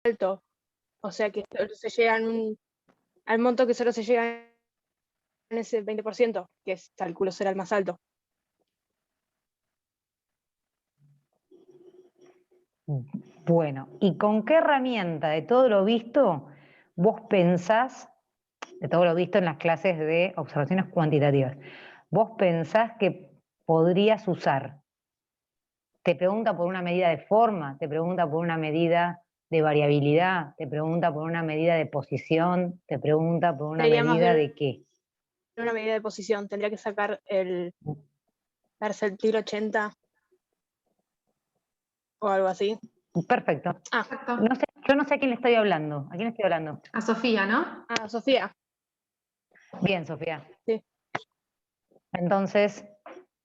alto. O sea que solo se llegan al monto que solo se llega en ese 20%, que es, calculo será el más alto. Bueno, ¿y con qué herramienta de todo lo visto vos pensás, de todo lo visto en las clases de observaciones cuantitativas, vos pensás que podrías usar? Te pregunta por una medida de forma, te pregunta por una medida de variabilidad, te pregunta por una medida de posición, te pregunta por una Sería más medida bien de qué. una medida de posición. Tendría que sacar el percentil 80 o algo así. Perfecto. Ah, Perfecto. No sé, yo no sé a quién le estoy hablando. ¿A quién estoy hablando? A Sofía, ¿no? Sofía. Bien, Sofía. Sí. Entonces,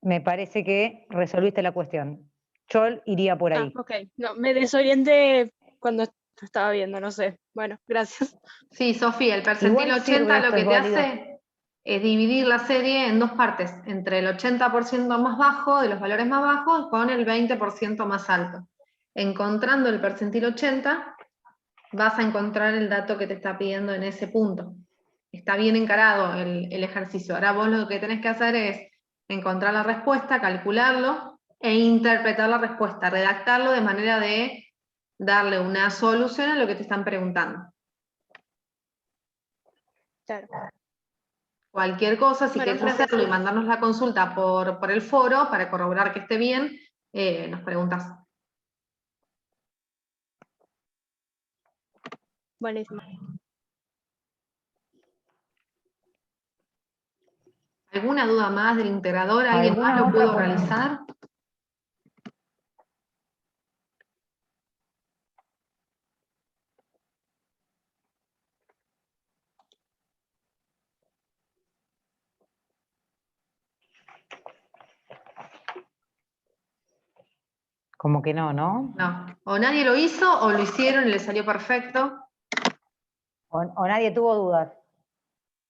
me parece que resolviste la cuestión. Yo iría por ahí. Ok. No, me desorienté cuando estaba viendo, no sé. Bueno, gracias. Sí, Sofía, el percentil Igual 80 sirve, lo esto que es te válido. hace es dividir la serie en dos partes, entre el 80% más bajo, de los valores más bajos, con el 20% más alto. Encontrando el percentil 80, vas a encontrar el dato que te está pidiendo en ese punto. Está bien encarado el ejercicio. Ahora vos lo que tenés que hacer es encontrar la respuesta, calcularlo e interpretar la respuesta, redactarlo de manera de darle una solución a lo que te están preguntando. Claro. Cualquier cosa, si Bueno, querés gracias. hacerlo y mandarnos la consulta por el foro para corroborar que esté bien, nos preguntas. Buenísimo. ¿Alguna duda más del integrador? ¿Alguien más ¿Alguna lo otra pudo por realizar? Como que no, ¿no? No. O nadie lo hizo, o lo hicieron y le salió perfecto. O nadie tuvo dudas.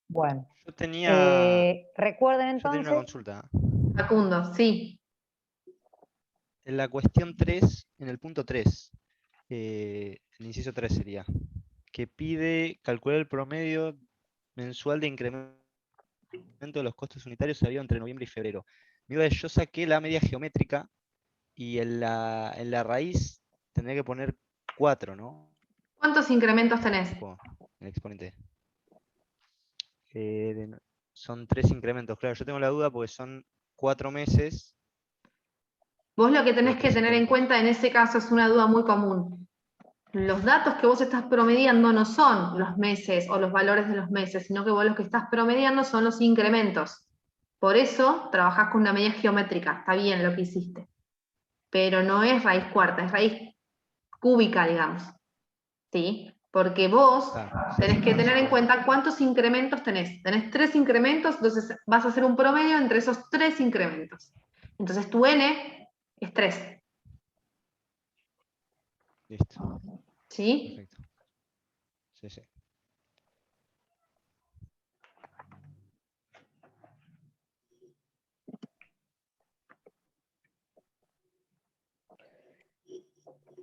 Bueno. Yo tenía Recuerden una entonces. consulta. Facundo, sí. En la cuestión 3, en el punto 3, el inciso 3 sería, que pide calcular el promedio mensual de incremento de los costos unitarios habido entre noviembre y febrero. Mi duda es, yo saqué la media geométrica y en la raíz tendría que poner 4, ¿no? ¿Cuántos incrementos tenés? Tipo, el exponente. Son 3 incrementos, claro. Yo tengo la duda porque son 4 meses. Vos lo que tenés Pero que 3 tener en incrementos. cuenta en ese caso es una duda muy común. Los datos que vos estás promediando no son los meses o los valores de los meses, sino que vos lo que estás promediando son los incrementos. Por eso trabajás con una medida geométrica, está bien lo que hiciste. Pero no es raíz cuarta, es raíz cúbica, digamos. ¿Sí? Porque vos tenés que tener en cuenta cuántos incrementos tenés. Tenés 3 incrementos, entonces vas a hacer un promedio entre esos 3 incrementos. Entonces tu n es 3. Listo. ¿Sí? Perfecto. Sí, sí.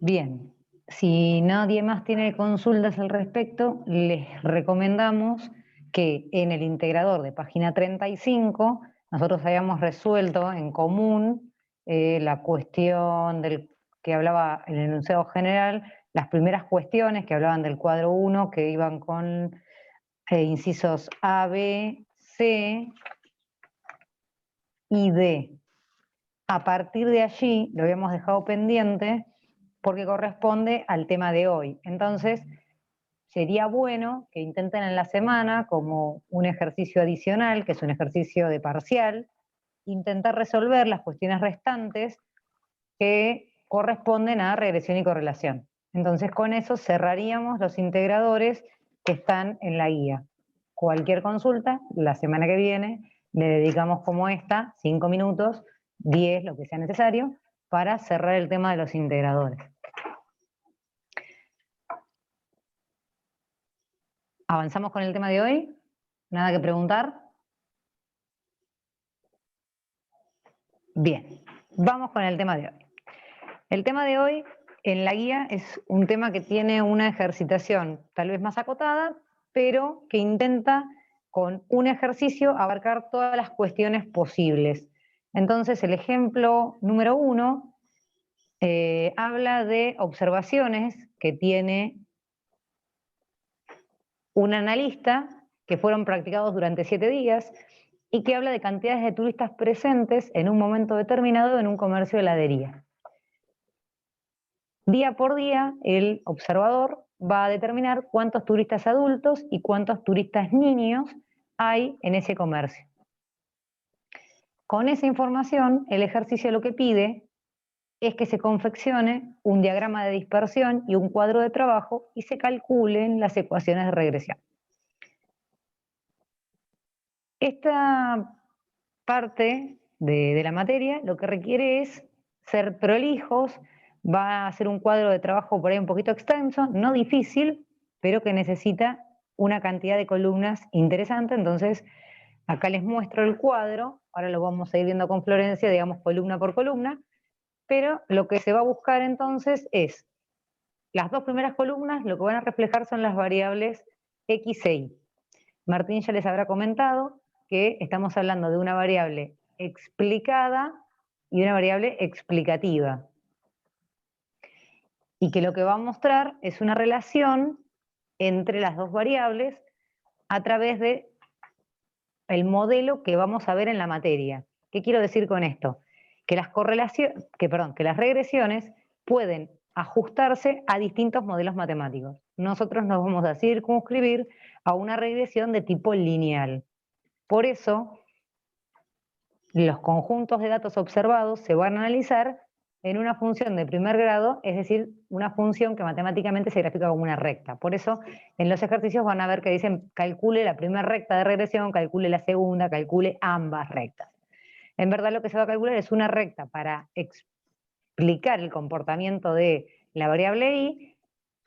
Bien, si nadie más tiene consultas al respecto, les recomendamos que en el integrador de página 35 nosotros hayamos resuelto en común la cuestión del que hablaba el enunciado general, las primeras cuestiones que hablaban del cuadro 1, que iban con incisos A, B, C y D. A partir de allí lo habíamos dejado pendiente porque corresponde al tema de hoy. Entonces, sería bueno que intenten en la semana, como un ejercicio adicional, que es un ejercicio de parcial, intentar resolver las cuestiones restantes que corresponden a regresión y correlación. Entonces, con eso cerraríamos los integradores que están en la guía. Cualquier consulta, la semana que viene, le dedicamos como esta, 5 minutos, 10, lo que sea necesario, para cerrar el tema de los integradores. ¿Avanzamos con el tema de hoy? ¿Nada que preguntar? Bien, vamos con el tema de hoy. El tema de hoy en la guía es un tema que tiene una ejercitación tal vez más acotada, pero que intenta con un ejercicio abarcar todas las cuestiones posibles. Entonces, el ejemplo número 1 habla de observaciones que tiene un analista que fueron practicados durante 7 días y que habla de cantidades de turistas presentes en un momento determinado en un comercio de heladería. Día por día, el observador va a determinar cuántos turistas adultos y cuántos turistas niños hay en ese comercio. Con esa información, el ejercicio lo que pide es que se confeccione un diagrama de dispersión y un cuadro de trabajo y se calculen las ecuaciones de regresión. Esta parte de la materia lo que requiere es ser prolijos, va a ser un cuadro de trabajo por ahí un poquito extenso, no difícil, pero que necesita una cantidad de columnas interesante. Entonces, acá les muestro el cuadro, ahora lo vamos a ir viendo con Florencia, digamos columna por columna, pero lo que se va a buscar entonces es, las 2 primeras columnas lo que van a reflejar son las variables X e Y. Martín ya les habrá comentado que estamos hablando de una variable explicada y una variable explicativa. Y que lo que va a mostrar es una relación entre las 2 variables a través de el modelo que vamos a ver en la materia. ¿Qué quiero decir con esto? Que las regresiones pueden ajustarse a distintos modelos matemáticos. Nosotros nos vamos a circunscribir a una regresión de tipo lineal. Por eso, los conjuntos de datos observados se van a analizar en una función de primer grado, es decir, una función que matemáticamente se grafica como una recta. Por eso, en los ejercicios van a ver que dicen calcule la primera recta de regresión, calcule la segunda, calcule ambas rectas. En verdad lo que se va a calcular es una recta para explicar el comportamiento de la variable y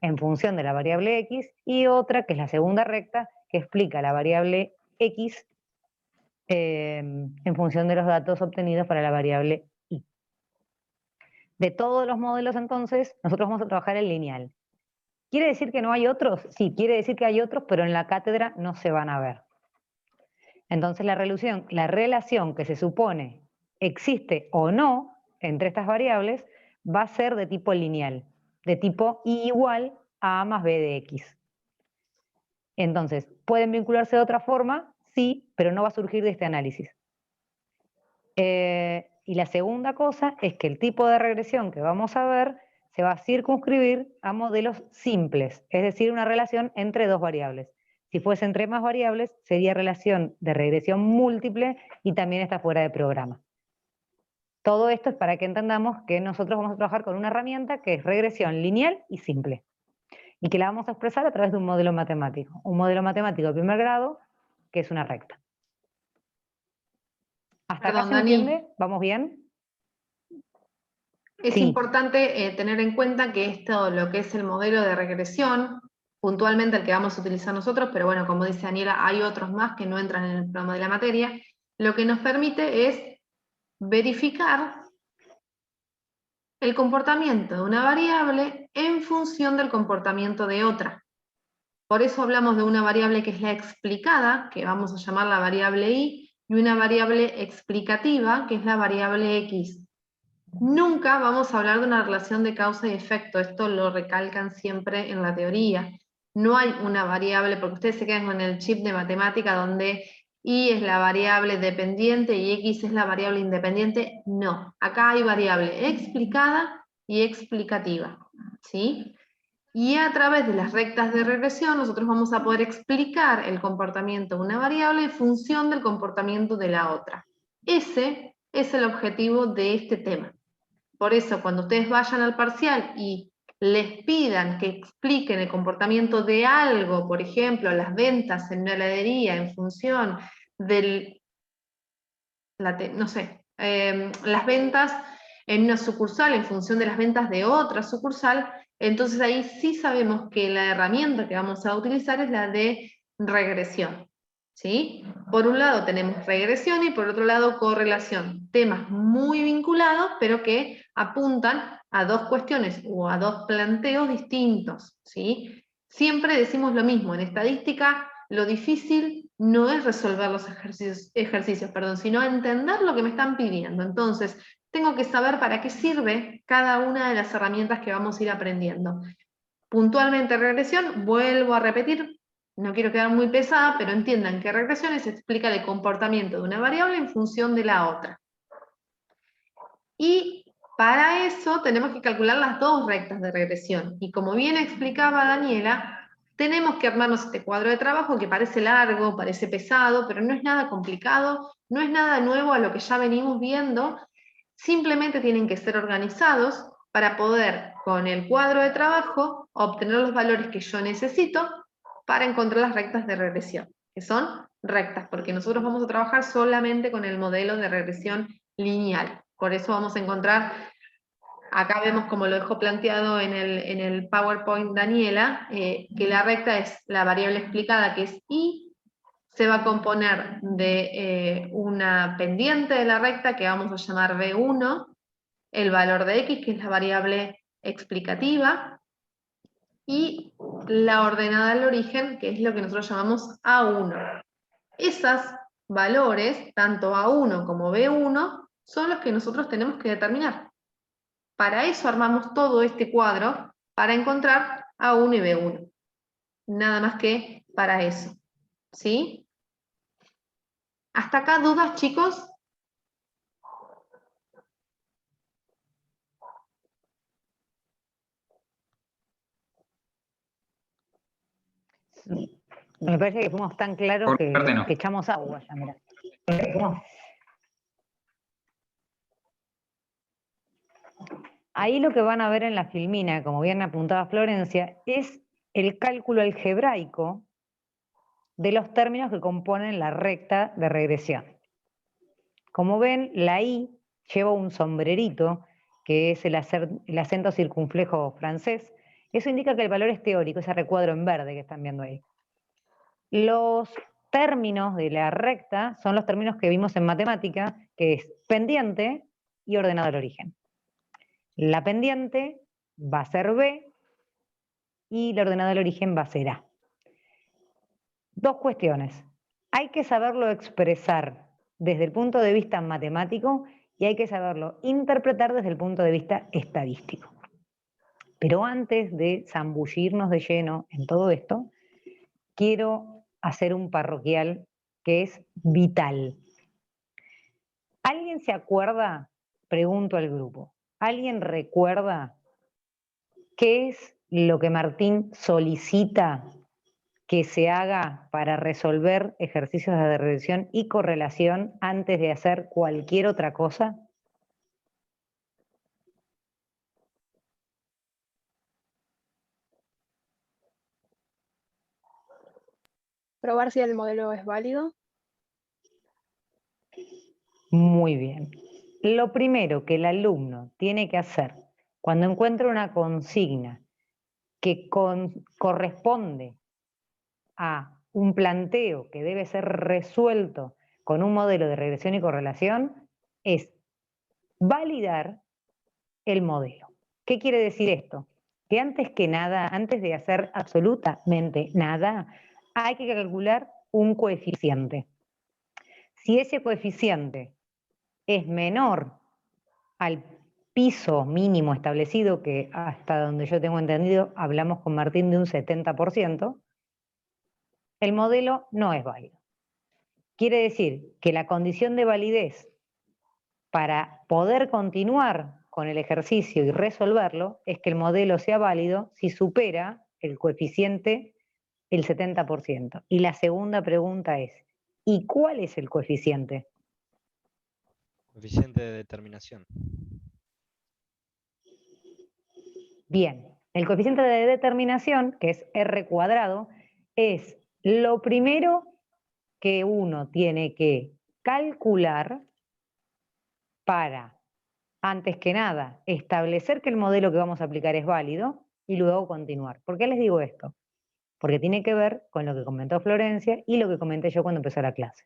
en función de la variable x, y otra, que es la segunda recta, que explica la variable x en función de los datos obtenidos para la variable y. De todos los modelos, entonces, nosotros vamos a trabajar en lineal. ¿Quiere decir que no hay otros? Sí, quiere decir que hay otros, pero en la cátedra no se van a ver. Entonces, la relación que se supone existe o no entre estas variables va a ser de tipo lineal, de tipo y igual a A más B de X. Entonces, ¿pueden vincularse de otra forma? Sí, pero no va a surgir de este análisis. Y la segunda cosa es que el tipo de regresión que vamos a ver se va a circunscribir a modelos simples, es decir, una relación entre 2 variables. Si fuese entre más variables, sería relación de regresión múltiple y también está fuera de programa. Todo esto es para que entendamos que nosotros vamos a trabajar con una herramienta que es regresión lineal y simple, y que la vamos a expresar a través de un modelo matemático de primer grado, que es una recta. ¿Hasta acá se entiende? ¿Vamos bien? Es importante tener en cuenta que esto, lo que es el modelo de regresión, puntualmente el que vamos a utilizar nosotros, pero bueno, como dice Daniela, hay otros más que no entran en el programa de la materia, lo que nos permite es verificar el comportamiento de una variable en función del comportamiento de otra. Por eso hablamos de una variable que es la explicada, que vamos a llamar la variable y una variable explicativa, que es la variable x. Nunca vamos a hablar de una relación de causa y efecto, esto lo recalcan siempre en la teoría. No hay una variable, porque ustedes se quedan con el chip de matemática donde y es la variable dependiente y x es la variable independiente. No, acá hay variable explicada y explicativa, ¿sí? Y a través de las rectas de regresión nosotros vamos a poder explicar el comportamiento de una variable en función del comportamiento de la otra. Ese es el objetivo de este tema. Por eso, cuando ustedes vayan al parcial y les pidan que expliquen el comportamiento de algo, por ejemplo, las ventas en una heladería en función del, las ventas en una sucursal en función de las ventas de otra sucursal, entonces ahí sí sabemos que la herramienta que vamos a utilizar es la de regresión. ¿Sí? Por un lado tenemos regresión y por otro lado correlación. Temas muy vinculados, pero que apuntan a dos cuestiones o a dos planteos distintos, ¿sí? Siempre decimos lo mismo, en estadística lo difícil no es resolver los ejercicios, sino entender lo que me están pidiendo. Entonces, tengo que saber para qué sirve cada una de las herramientas que vamos a ir aprendiendo. Puntualmente regresión, vuelvo a repetir, no quiero quedar muy pesada, pero entiendan que regresiones se explica el comportamiento de una variable en función de la otra. Y para eso tenemos que calcular las dos rectas de regresión. Y como bien explicaba Daniela, tenemos que armarnos este cuadro de trabajo que parece largo, parece pesado, pero no es nada complicado, no es nada nuevo a lo que ya venimos viendo, simplemente tienen que ser organizados para poder, con el cuadro de trabajo, obtener los valores que yo necesito para encontrar las rectas de regresión, que son rectas, porque nosotros vamos a trabajar solamente con el modelo de regresión lineal. Por eso vamos a encontrar, acá vemos como lo dejó planteado en el PowerPoint Daniela, que la recta es la variable explicada, que es y, se va a componer de una pendiente de la recta que vamos a llamar B1, el valor de x, que es la variable explicativa, y la ordenada al origen, que es lo que nosotros llamamos A1. Esos valores, tanto A1 como B1, son los que nosotros tenemos que determinar. Para eso armamos todo este cuadro, para encontrar A1 y B1. Nada más que para eso. ¿Sí? ¿Hasta acá dudas, chicos? Me parece que fuimos tan claros Por que, parte no. que echamos agua ya, mirá. Ahí lo que van a ver en la filmina, como bien apuntaba Florencia, es el cálculo algebraico de los términos que componen la recta de regresión. Como ven, la I lleva un sombrerito, que es el acento circunflejo francés. Eso indica que el valor es teórico, ese recuadro en verde que están viendo ahí. Los términos de la recta son los términos que vimos en matemática, que es pendiente y ordenado al origen. La pendiente va a ser B y la ordenada al origen va a ser A. Dos cuestiones. Hay que saberlo expresar desde el punto de vista matemático y hay que saberlo interpretar desde el punto de vista estadístico. Pero antes de zambullirnos de lleno en todo esto, quiero hacer un parroquial que es vital. ¿Alguien se acuerda? Pregunto al grupo. ¿Alguien recuerda qué es lo que Martín solicita que se haga para resolver ejercicios de regresión y correlación antes de hacer cualquier otra cosa? Probar si el modelo es válido. Muy bien. Lo primero que el alumno tiene que hacer cuando encuentra una consigna que corresponde a un planteo que debe ser resuelto con un modelo de regresión y correlación es validar el modelo. ¿Qué quiere decir esto? Que antes que nada, antes de hacer absolutamente nada, hay que calcular un coeficiente. Si ese coeficiente es menor al piso mínimo establecido, que hasta donde yo tengo entendido, hablamos con Martín de un 70%, el modelo no es válido. Quiere decir que la condición de validez para poder continuar con el ejercicio y resolverlo es que el modelo sea válido si supera el coeficiente el 70%. Y la segunda pregunta es, ¿y cuál es el coeficiente? Coeficiente de determinación. Bien, el coeficiente de determinación, que es R cuadrado, es lo primero que uno tiene que calcular para, antes que nada, establecer que el modelo que vamos a aplicar es válido y luego continuar. ¿Por qué les digo esto? Porque tiene que ver con lo que comentó Florencia y lo que comenté yo cuando empezó la clase.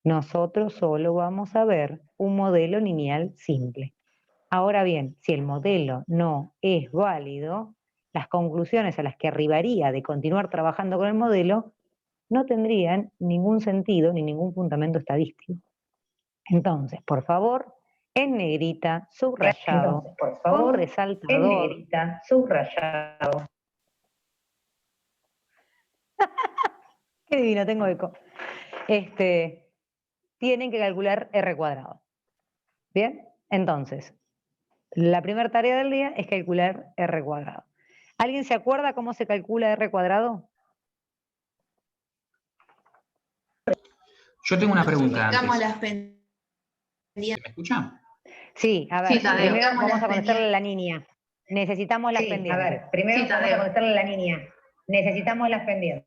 Nosotros solo vamos a ver un modelo lineal simple. Ahora bien, si el modelo no es válido, las conclusiones a las que arribaría de continuar trabajando con el modelo no tendrían ningún sentido ni ningún fundamento estadístico. Entonces, por favor, en negrita, subrayado, Entonces, por favor, con en resaltador. negrita, subrayado. Qué divino, tengo eco. Tienen que calcular R cuadrado. ¿Bien? Entonces, la primera tarea del día es calcular R cuadrado. ¿Alguien se acuerda cómo se calcula R cuadrado? Yo tengo una pregunta Necesitamos antes. las pendientes. ¿Se me escucha? Sí, a ver, Sí, Tadeo. primero vamos a Las contestarle a la niña. Necesitamos las Sí, a pendientes. ver, primero Sí, vamos a Tadeo. contestarle a la niña. Necesitamos las pendientes.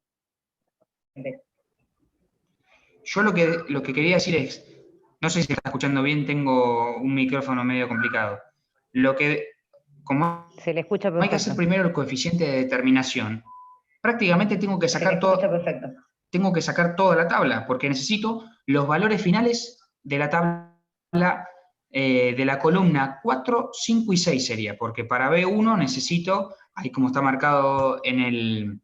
Yo lo que quería decir es, no sé si se está escuchando bien, tengo un micrófono medio complicado. Como Se le escucha hay que hacer perfecto. primero el coeficiente de determinación, prácticamente tengo que Se le sacar escucha perfecto. tengo que sacar toda la tabla, porque necesito los valores finales de la tabla de la columna 4, 5 y 6 sería, porque para B1 necesito, ahí como está marcado en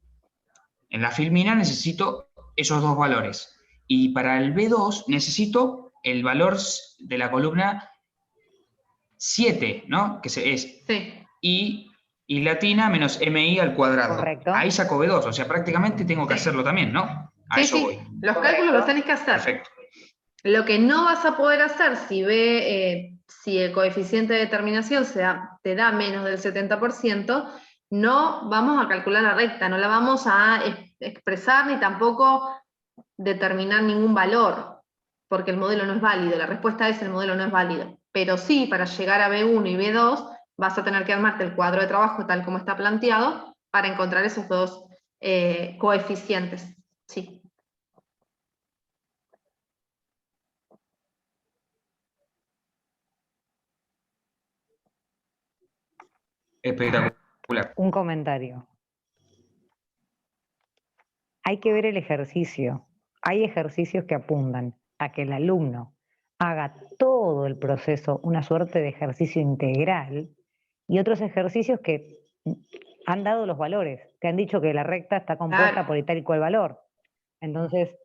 la filmina, necesito esos dos valores. Y para el B2 necesito el valor de la columna 7, ¿no? Que es Sí. y latina menos MI al cuadrado. Correcto. Ahí saco B2, o sea, prácticamente tengo que Sí. hacerlo también, ¿no? A Sí, eso sí, voy. los cálculos los tenés que hacer. Perfecto. Lo que no vas a poder hacer si el coeficiente de determinación te da menos del 70%, no vamos a calcular la recta, no la vamos a expresar ni tampoco determinar ningún valor, porque el modelo no es válido. La respuesta es el modelo no es válido. Pero sí, para llegar a B1 y B2, vas a tener que armarte el cuadro de trabajo tal como está planteado para encontrar esos dos coeficientes. Sí. Espectacular. Un comentario. Hay que ver el ejercicio. Hay ejercicios que apuntan a que el alumno haga todo el proceso, una suerte de ejercicio integral, y otros ejercicios que han dado los valores, te han dicho que la recta está compuesta Claro. por tal y cual valor. Entonces,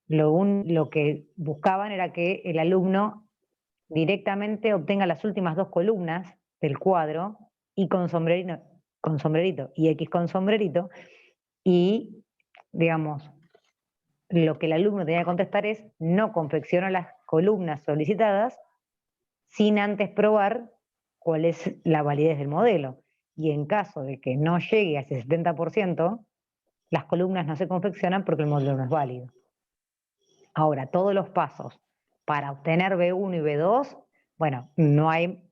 lo que buscaban era que el alumno directamente obtenga las últimas dos columnas del cuadro y con sombrerito y X con sombrerito, y digamos, lo que el alumno tenía que contestar es: no confecciono las columnas solicitadas sin antes probar cuál es la validez del modelo. Y en caso de que no llegue a ese 70%, las columnas no se confeccionan porque el modelo no es válido. Ahora, todos los pasos para obtener B1 y B2, bueno, no hay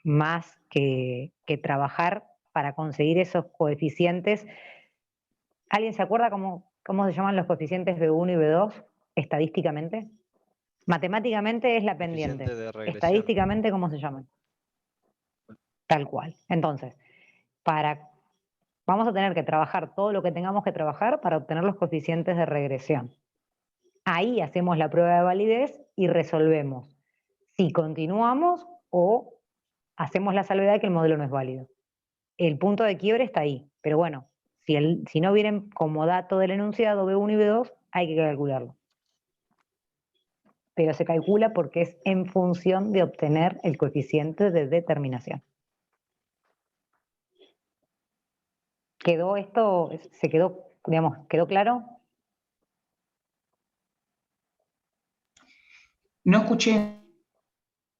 más que trabajar para conseguir esos coeficientes. ¿Alguien se acuerda cómo se llaman los coeficientes B1 y B2 estadísticamente? Matemáticamente es la pendiente. Coeficiente de regresión. Estadísticamente, ¿cómo se llaman? Tal cual. Entonces, vamos a tener que trabajar todo lo que tengamos que trabajar para obtener los coeficientes de regresión. Ahí hacemos la prueba de validez y resolvemos si continuamos o hacemos la salvedad de que el modelo no es válido. El punto de quiebre está ahí, pero bueno, si no vienen como dato del enunciado B1 y B2, hay que calcularlo. Pero se calcula porque es en función de obtener el coeficiente de determinación. ¿Quedó esto? ¿Quedó claro? No escuché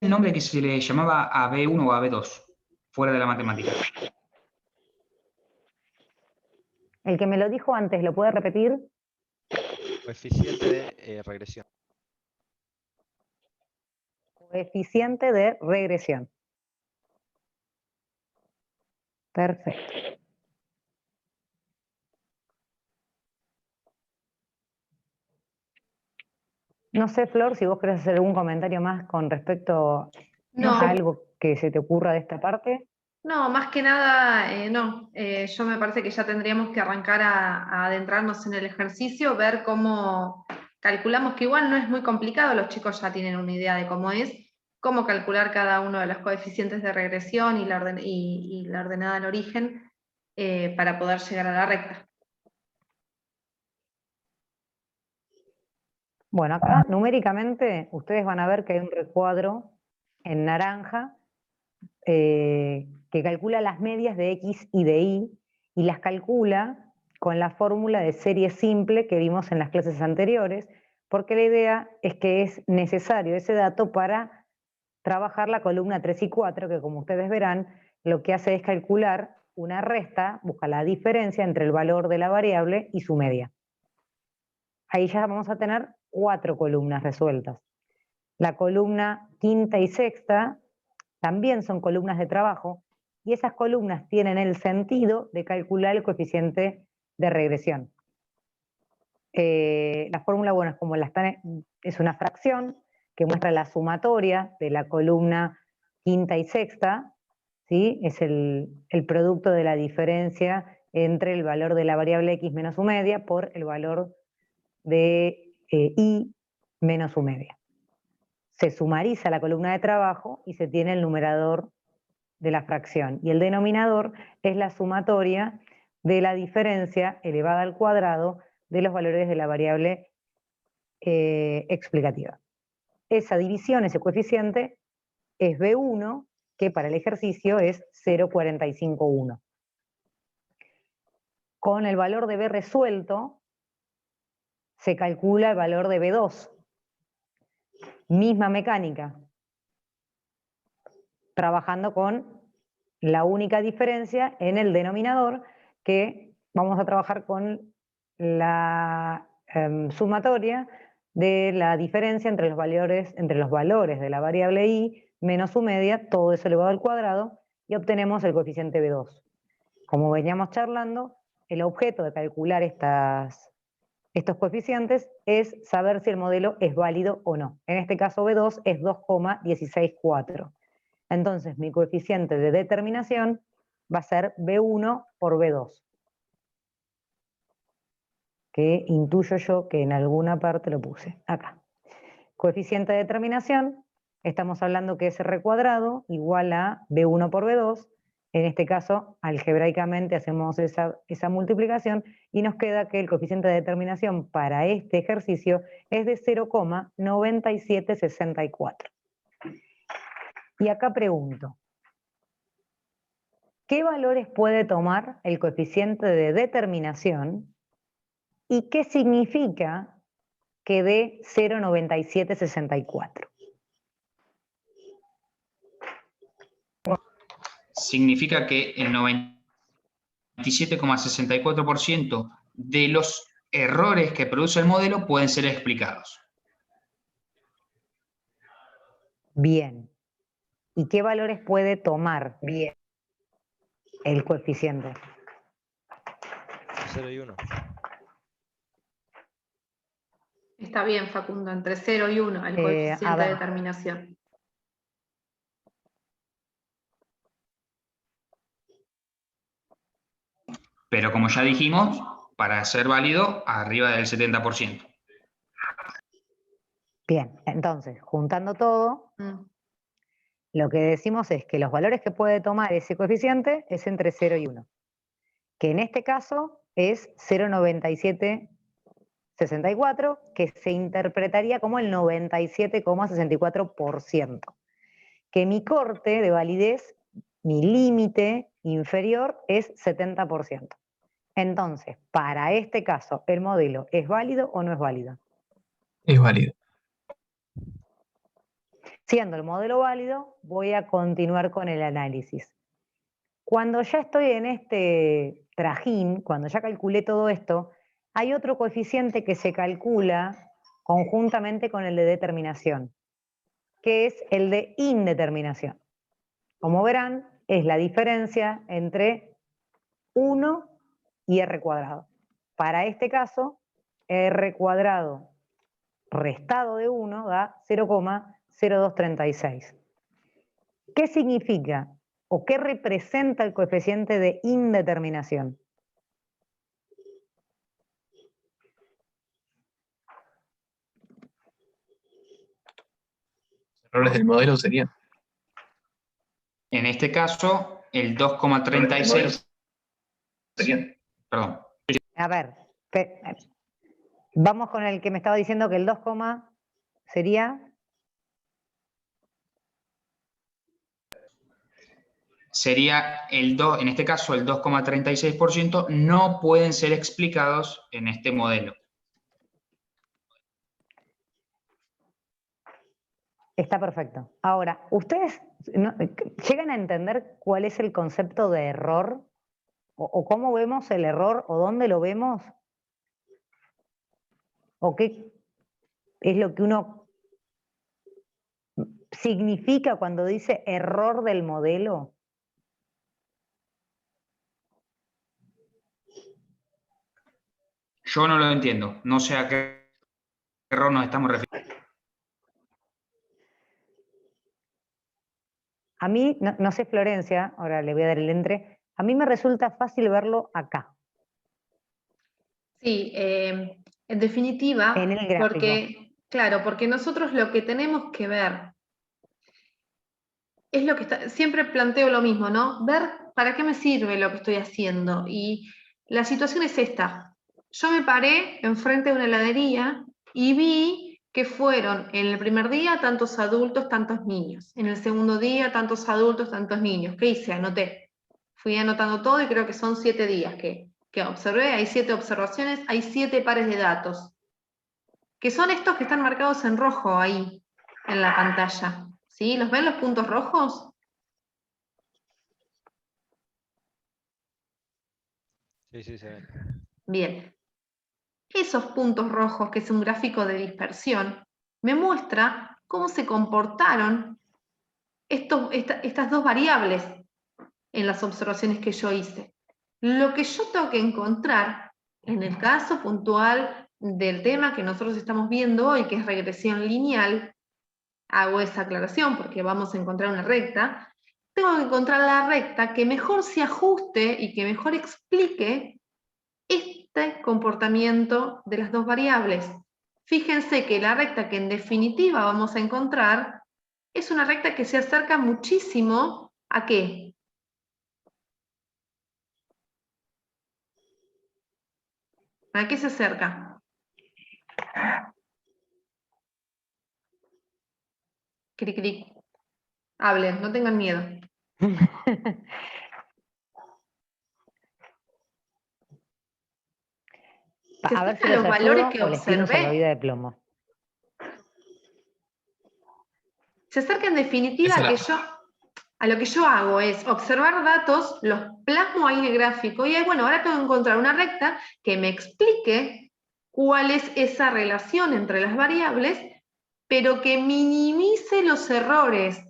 el nombre que se le llamaba a B1 o a B2, fuera de la matemática. El que me lo dijo antes, ¿lo puede repetir? Coeficiente de regresión. Coeficiente de regresión. Perfecto. No sé, Flor, si vos querés hacer algún comentario más con respecto a algo que se te ocurra de esta parte. No, más que nada, no. Yo me parece que ya tendríamos que arrancar a adentrarnos en el ejercicio, ver cómo calculamos, que igual no es muy complicado, los chicos ya tienen una idea de cómo es cómo calcular cada uno de los coeficientes de regresión y la ordenada en origen para poder llegar a la recta. Bueno, acá numéricamente ustedes van a ver que hay un recuadro en naranja que calcula las medias de X y de Y y las calcula con la fórmula de serie simple que vimos en las clases anteriores, porque la idea es que es necesario ese dato para trabajar la columna 3 y 4, que como ustedes verán, lo que hace es calcular una resta, busca la diferencia entre el valor de la variable y su media. Ahí ya vamos a tener 4 columnas resueltas. La columna quinta y sexta también son columnas de trabajo y esas columnas tienen el sentido de calcular el coeficiente de regresión. La fórmula, bueno, es como es una fracción que muestra la sumatoria de la columna quinta y sexta, ¿sí? Es el producto de la diferencia entre el valor de la variable x menos su media por el valor de y menos su media. Se sumariza la columna de trabajo y se tiene el numerador de la fracción. Y el denominador es la sumatoria de la diferencia elevada al cuadrado de los valores de la variable explicativa. Esa división, ese coeficiente, es B1, que para el ejercicio es 0,451. Con el valor de B resuelto, se calcula el valor de B2. Misma mecánica, trabajando con la única diferencia en el denominador, que vamos a trabajar con la sumatoria de la diferencia entre los valores de la variable y menos su media, todo eso elevado al cuadrado, y obtenemos el coeficiente B2. Como veníamos charlando, el objeto de calcular estos coeficientes es saber si el modelo es válido o no. En este caso B2 es 2,164. Entonces mi coeficiente de determinación va a ser B1 por B2. Que intuyo yo que en alguna parte lo puse, acá. Coeficiente de determinación, estamos hablando que es R cuadrado igual a B1 por B2. En este caso, algebraicamente hacemos esa multiplicación y nos queda que el coeficiente de determinación para este ejercicio es de 0,9764. Y acá pregunto, ¿qué valores puede tomar el coeficiente de determinación y qué significa que dé 0,9764? Significa que el 97,64% de los errores que produce el modelo pueden ser explicados. Bien. ¿Y qué valores puede tomar Bien. el coeficiente? 0 y 1. Está bien, Facundo, entre 0 y 1, el coeficiente de determinación. Pero como ya dijimos, para ser válido, arriba del 70%. Bien, entonces, juntando todo, lo que decimos es que los valores que puede tomar ese coeficiente es entre 0 y 1, que en este caso es 0,9764, que se interpretaría como el 97,64%. Que mi corte de validez, mi límite inferior es 70%. Entonces, para este caso, ¿el modelo es válido o no es válido? Es válido. Siendo el modelo válido, voy a continuar con el análisis. Cuando ya estoy en este trajín, cuando ya calculé todo esto, hay otro coeficiente que se calcula conjuntamente con el de determinación, que es el de indeterminación. Como verán, es la diferencia entre 1 y R cuadrado. Para este caso, R cuadrado restado de 1 da 0,0236. ¿Qué significa o qué representa el coeficiente de indeterminación? errores del modelo serían. En este caso, el 2,36... Serían. Perdón. A ver, vamos con el que me estaba diciendo que el 2, sería... Sería en este caso el 2,36% no pueden ser explicados en este modelo. Está perfecto. Ahora, ¿ustedes llegan a entender cuál es el concepto de error? ¿O cómo vemos el error? ¿O dónde lo vemos? ¿O qué es lo que uno significa cuando dice error del modelo? Yo no lo entiendo. No sé a qué error nos estamos refiriendo. A mí, no sé Florencia, ahora le voy a dar el entre, a mí me resulta fácil verlo acá. Sí, en definitiva, En el gráfico. porque, claro, porque nosotros lo que tenemos que ver es lo que siempre planteo lo mismo, ¿no? Ver para qué me sirve lo que estoy haciendo. Y la situación es esta. Yo me paré enfrente de una heladería y vi que fueron en el primer día tantos adultos, tantos niños. En el segundo día tantos adultos, tantos niños. ¿Qué hice? Anoté. Fui anotando todo y creo que son 7 días que observé. Hay 7 observaciones, hay 7 pares de datos. Que son estos que están marcados en rojo ahí, en la pantalla. ¿Sí? ¿Los ven los puntos rojos? Sí, sí, se ven. Bien. Esos puntos rojos, que es un gráfico de dispersión, me muestra cómo se comportaron estas dos variables en las observaciones que yo hice. Lo que yo tengo que encontrar, en el caso puntual del tema que nosotros estamos viendo hoy, que es regresión lineal, hago esa aclaración porque vamos a encontrar una recta, tengo que encontrar la recta que mejor se ajuste y que mejor explique este comportamiento de las dos variables. Fíjense que la recta que en definitiva vamos a encontrar es una recta que se acerca muchísimo ¿a qué? ¿A qué se acerca? Cric, cric. Hablen, no tengan miedo. A ver si los los valores ayudo que o les tiro un observé. salvavidas de plomo. Se acerca en definitiva a lo que yo hago es observar datos, los plasmo ahí en el gráfico y bueno, ahora tengo que encontrar una recta que me explique cuál es esa relación entre las variables, pero que minimice los errores.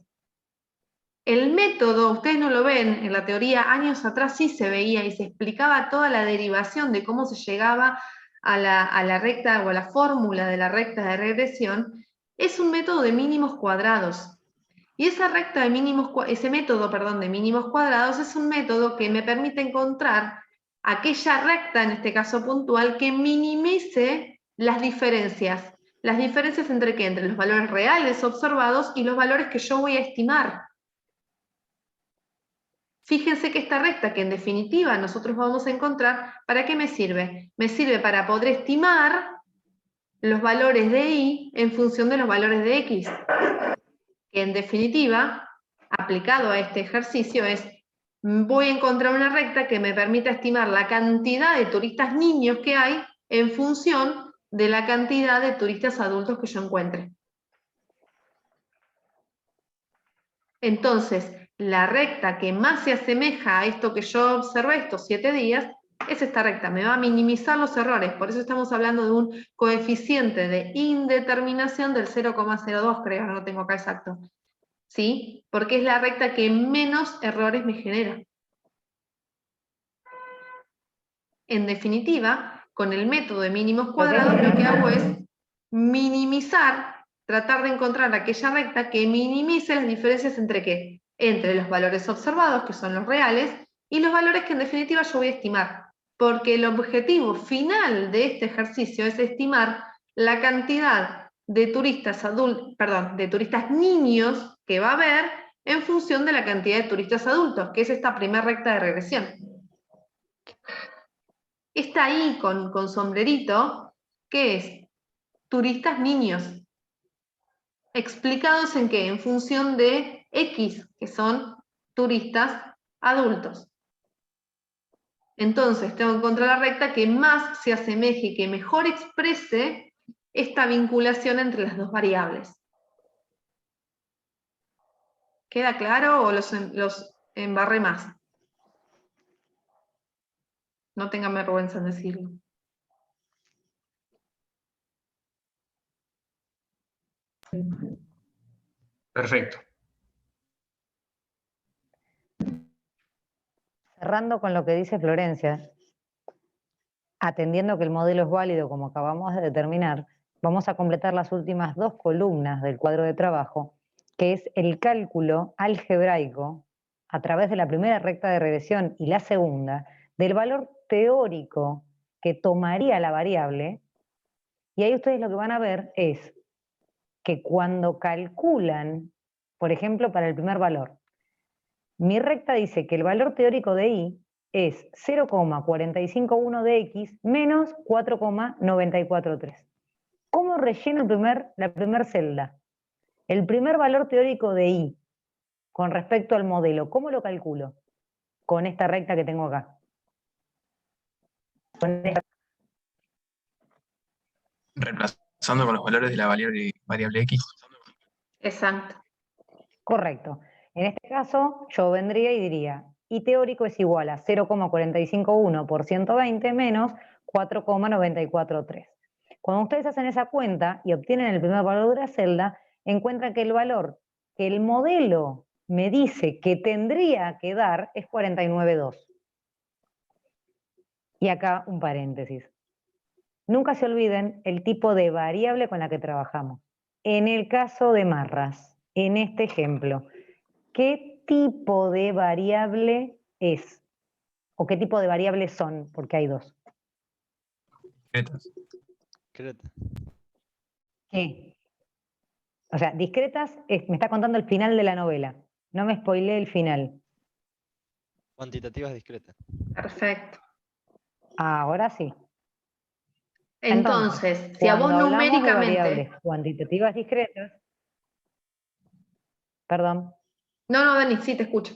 El método, ustedes no lo ven, en la teoría años atrás sí se veía y se explicaba toda la derivación de cómo se llegaba a la recta o a la fórmula de la recta de regresión, es un método de mínimos cuadrados. Y esa recta de ese método, de mínimos cuadrados es un método que me permite encontrar aquella recta, en este caso puntual, que minimice las diferencias. Las diferencias entre qué? Entre los valores reales observados y los valores que yo voy a estimar. Fíjense que esta recta, que en definitiva nosotros vamos a encontrar, ¿para qué me sirve? Me sirve para poder estimar los valores de y en función de los valores de x. Que en definitiva, aplicado a este ejercicio, voy a encontrar una recta que me permita estimar la cantidad de turistas niños que hay en función de la cantidad de turistas adultos que yo encuentre. Entonces, la recta que más se asemeja a esto que yo observé estos 7 días, es esta recta, me va a minimizar los errores, por eso estamos hablando de un coeficiente de indeterminación del 0,02, creo, no lo tengo acá exacto. ¿Sí? Porque es la recta que menos errores me genera. En definitiva, con el método de mínimos cuadrados lo que hago es minimizar, tratar de encontrar aquella recta que minimice las diferencias entre ¿qué? Entre los valores observados, que son los reales, y los valores que en definitiva yo voy a estimar. Porque el objetivo final de este ejercicio es estimar la cantidad de turistas de turistas niños que va a haber en función de la cantidad de turistas adultos, que es esta primera recta de regresión. Está ahí con sombrerito, que es turistas niños, explicados en qué, en función de X, que son turistas adultos. Entonces tengo que encontrar la recta que más se asemeje, que mejor exprese esta vinculación entre las dos variables. ¿Queda claro o los embarré más? No tengan vergüenza en decirlo. Perfecto. Cerrando con lo que dice Florencia, atendiendo que el modelo es válido como acabamos de determinar, vamos a completar las últimas 2 columnas del cuadro de trabajo, que es el cálculo algebraico a través de la primera recta de regresión y la segunda, del valor teórico que tomaría la variable, y ahí ustedes lo que van a ver es que cuando calculan, por ejemplo, para el primer valor, mi recta dice que el valor teórico de y es 0,451 de x menos 4,943. ¿Cómo relleno la primera celda? El primer valor teórico de y con respecto al modelo, ¿cómo lo calculo? Con esta recta que tengo acá. Reemplazando con los valores de la variable X. Exacto. Correcto. En este caso, yo vendría y diría, y teórico es igual a 0,451 por 120 menos 4,943. Cuando ustedes hacen esa cuenta y obtienen el primer valor de la celda, encuentran que el valor que el modelo me dice que tendría que dar es 49,2. Y acá un paréntesis. Nunca se olviden el tipo de variable con la que trabajamos. En el caso de Marras, en este ejemplo, ¿qué tipo de variable es? ¿O qué tipo de variables son? Porque hay 2. Discretas. Discreta. ¿Qué? O sea, discretas, me está contando el final de la novela. No me spoileé el final. Cuantitativas discretas. Perfecto. Ahora sí. Entonces, si a vos cuando hablamos de numéricamente... variables cuantitativas discretas, perdón. No, Dani, sí, te escucho.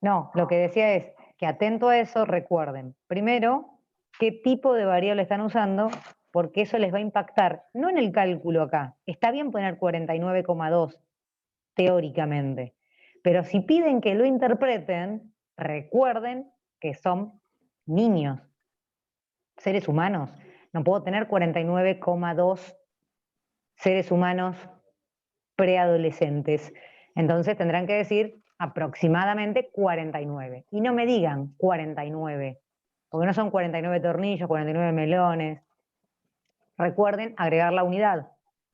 No, lo que decía es que atento a eso, recuerden, primero, qué tipo de variable están usando, porque eso les va a impactar, no en el cálculo acá, está bien poner 49,2 teóricamente, pero si piden que lo interpreten, recuerden que son niños, seres humanos. No puedo tener 49,2 seres humanos preadolescentes. Entonces tendrán que decir aproximadamente 49. Y no me digan 49, porque no son 49 tornillos, 49 melones. Recuerden agregar la unidad.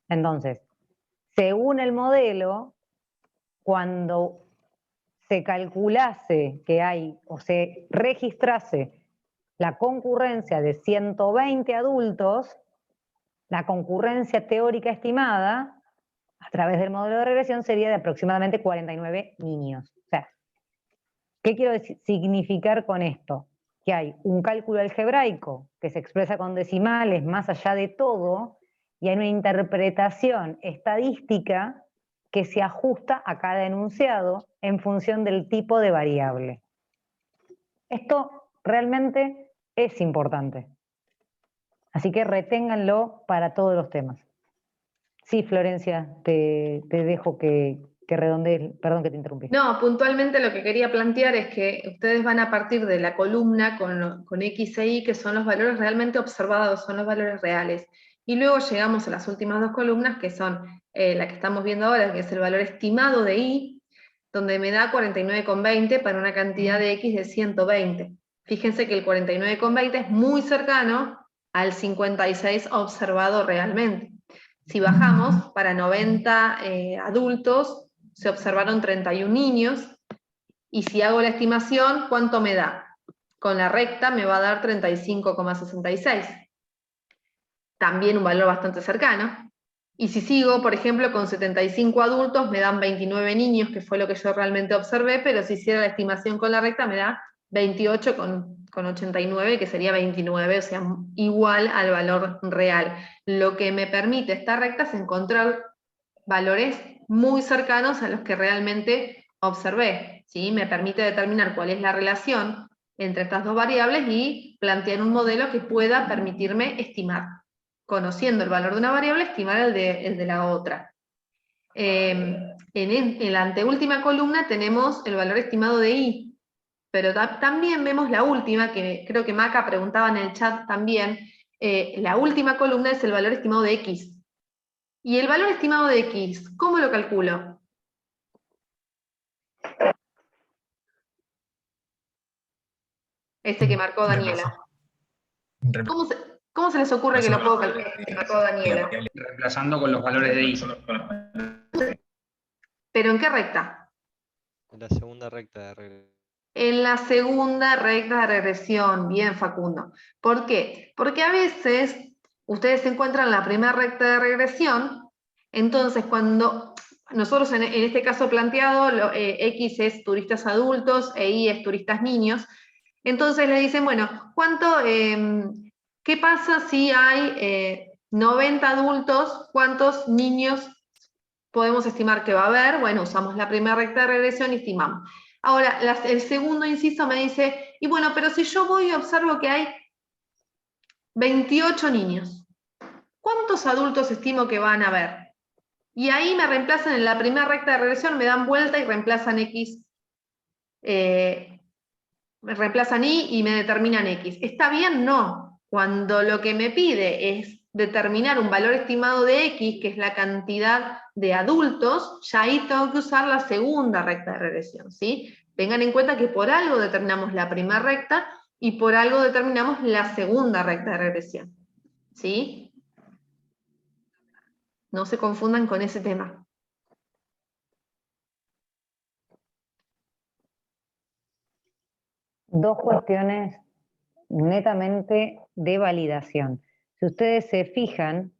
Entonces, según el modelo, cuando se calculase que hay o se registrase la concurrencia de 120 adultos, la concurrencia teórica estimada a través del modelo de regresión sería de aproximadamente 49 niños. O sea, ¿qué quiero significar con esto? Que hay un cálculo algebraico que se expresa con decimales más allá de todo, y hay una interpretación estadística que se ajusta a cada enunciado en función del tipo de variable. Esto realmente es importante. Así que reténganlo para todos los temas. Sí, Florencia, te dejo que redondees, perdón que te interrumpí. No, puntualmente lo que quería plantear es que ustedes van a partir de la columna con X e Y, que son los valores realmente observados, son los valores reales. Y luego llegamos a las últimas 2 columnas, que son la que estamos viendo ahora, que es el valor estimado de Y, donde me da 49,20 para una cantidad de X de 120. Fíjense que el 49,20 es muy cercano al 56 observado realmente. Si bajamos, para 90 adultos, se observaron 31 niños, y si hago la estimación, ¿cuánto me da? con la recta me va a dar 35,66. También un valor bastante cercano. Y si sigo, por ejemplo, con 75 adultos, me dan 29 niños, que fue lo que yo realmente observé, pero si hiciera la estimación con la recta, me da 28,89, que sería 29, o sea, igual al valor real. Lo que me permite esta recta es encontrar valores muy cercanos a los que realmente observé, ¿sí? Me permite determinar cuál es la relación entre estas dos variables y plantear un modelo que pueda permitirme estimar. Conociendo el valor de una variable, estimar el de la otra. En la anteúltima columna tenemos el valor estimado de I, pero también vemos la última, que creo que Maca preguntaba en el chat también, la última columna es el valor estimado de X. ¿Y el valor estimado de X, cómo lo calculo? Este que marcó Daniela. ¿Cómo se les ocurre que lo puedo calcular? Que marcó Daniela. Reemplazando con los valores de I. ¿Pero en qué recta? En la segunda recta de regresión. En la segunda recta de regresión. Bien, Facundo. ¿Por qué? Porque a veces ustedes se encuentran en la primera recta de regresión, entonces cuando nosotros en este caso planteado, X es turistas adultos e Y es turistas niños, entonces le dicen, bueno, ¿qué pasa si hay 90 adultos? ¿Cuántos niños podemos estimar que va a haber? Bueno, usamos la primera recta de regresión y estimamos. Ahora, el segundo inciso me dice, y bueno, pero si yo voy y observo que hay 28 niños, ¿cuántos adultos estimo que van a haber? Y ahí me reemplazan en la primera recta de regresión, me dan vuelta y reemplazan X, me reemplazan Y y me determinan X. ¿Está bien? No. Cuando lo que me pide es determinar un valor estimado de X, que es la cantidad de adultos, ya ahí tengo que usar la segunda recta de regresión, ¿sí? Tengan en cuenta que por algo determinamos la primera recta y por algo determinamos la segunda recta de regresión, ¿sí? No se confundan con ese tema. Dos cuestiones netamente de validación. Si ustedes se fijan,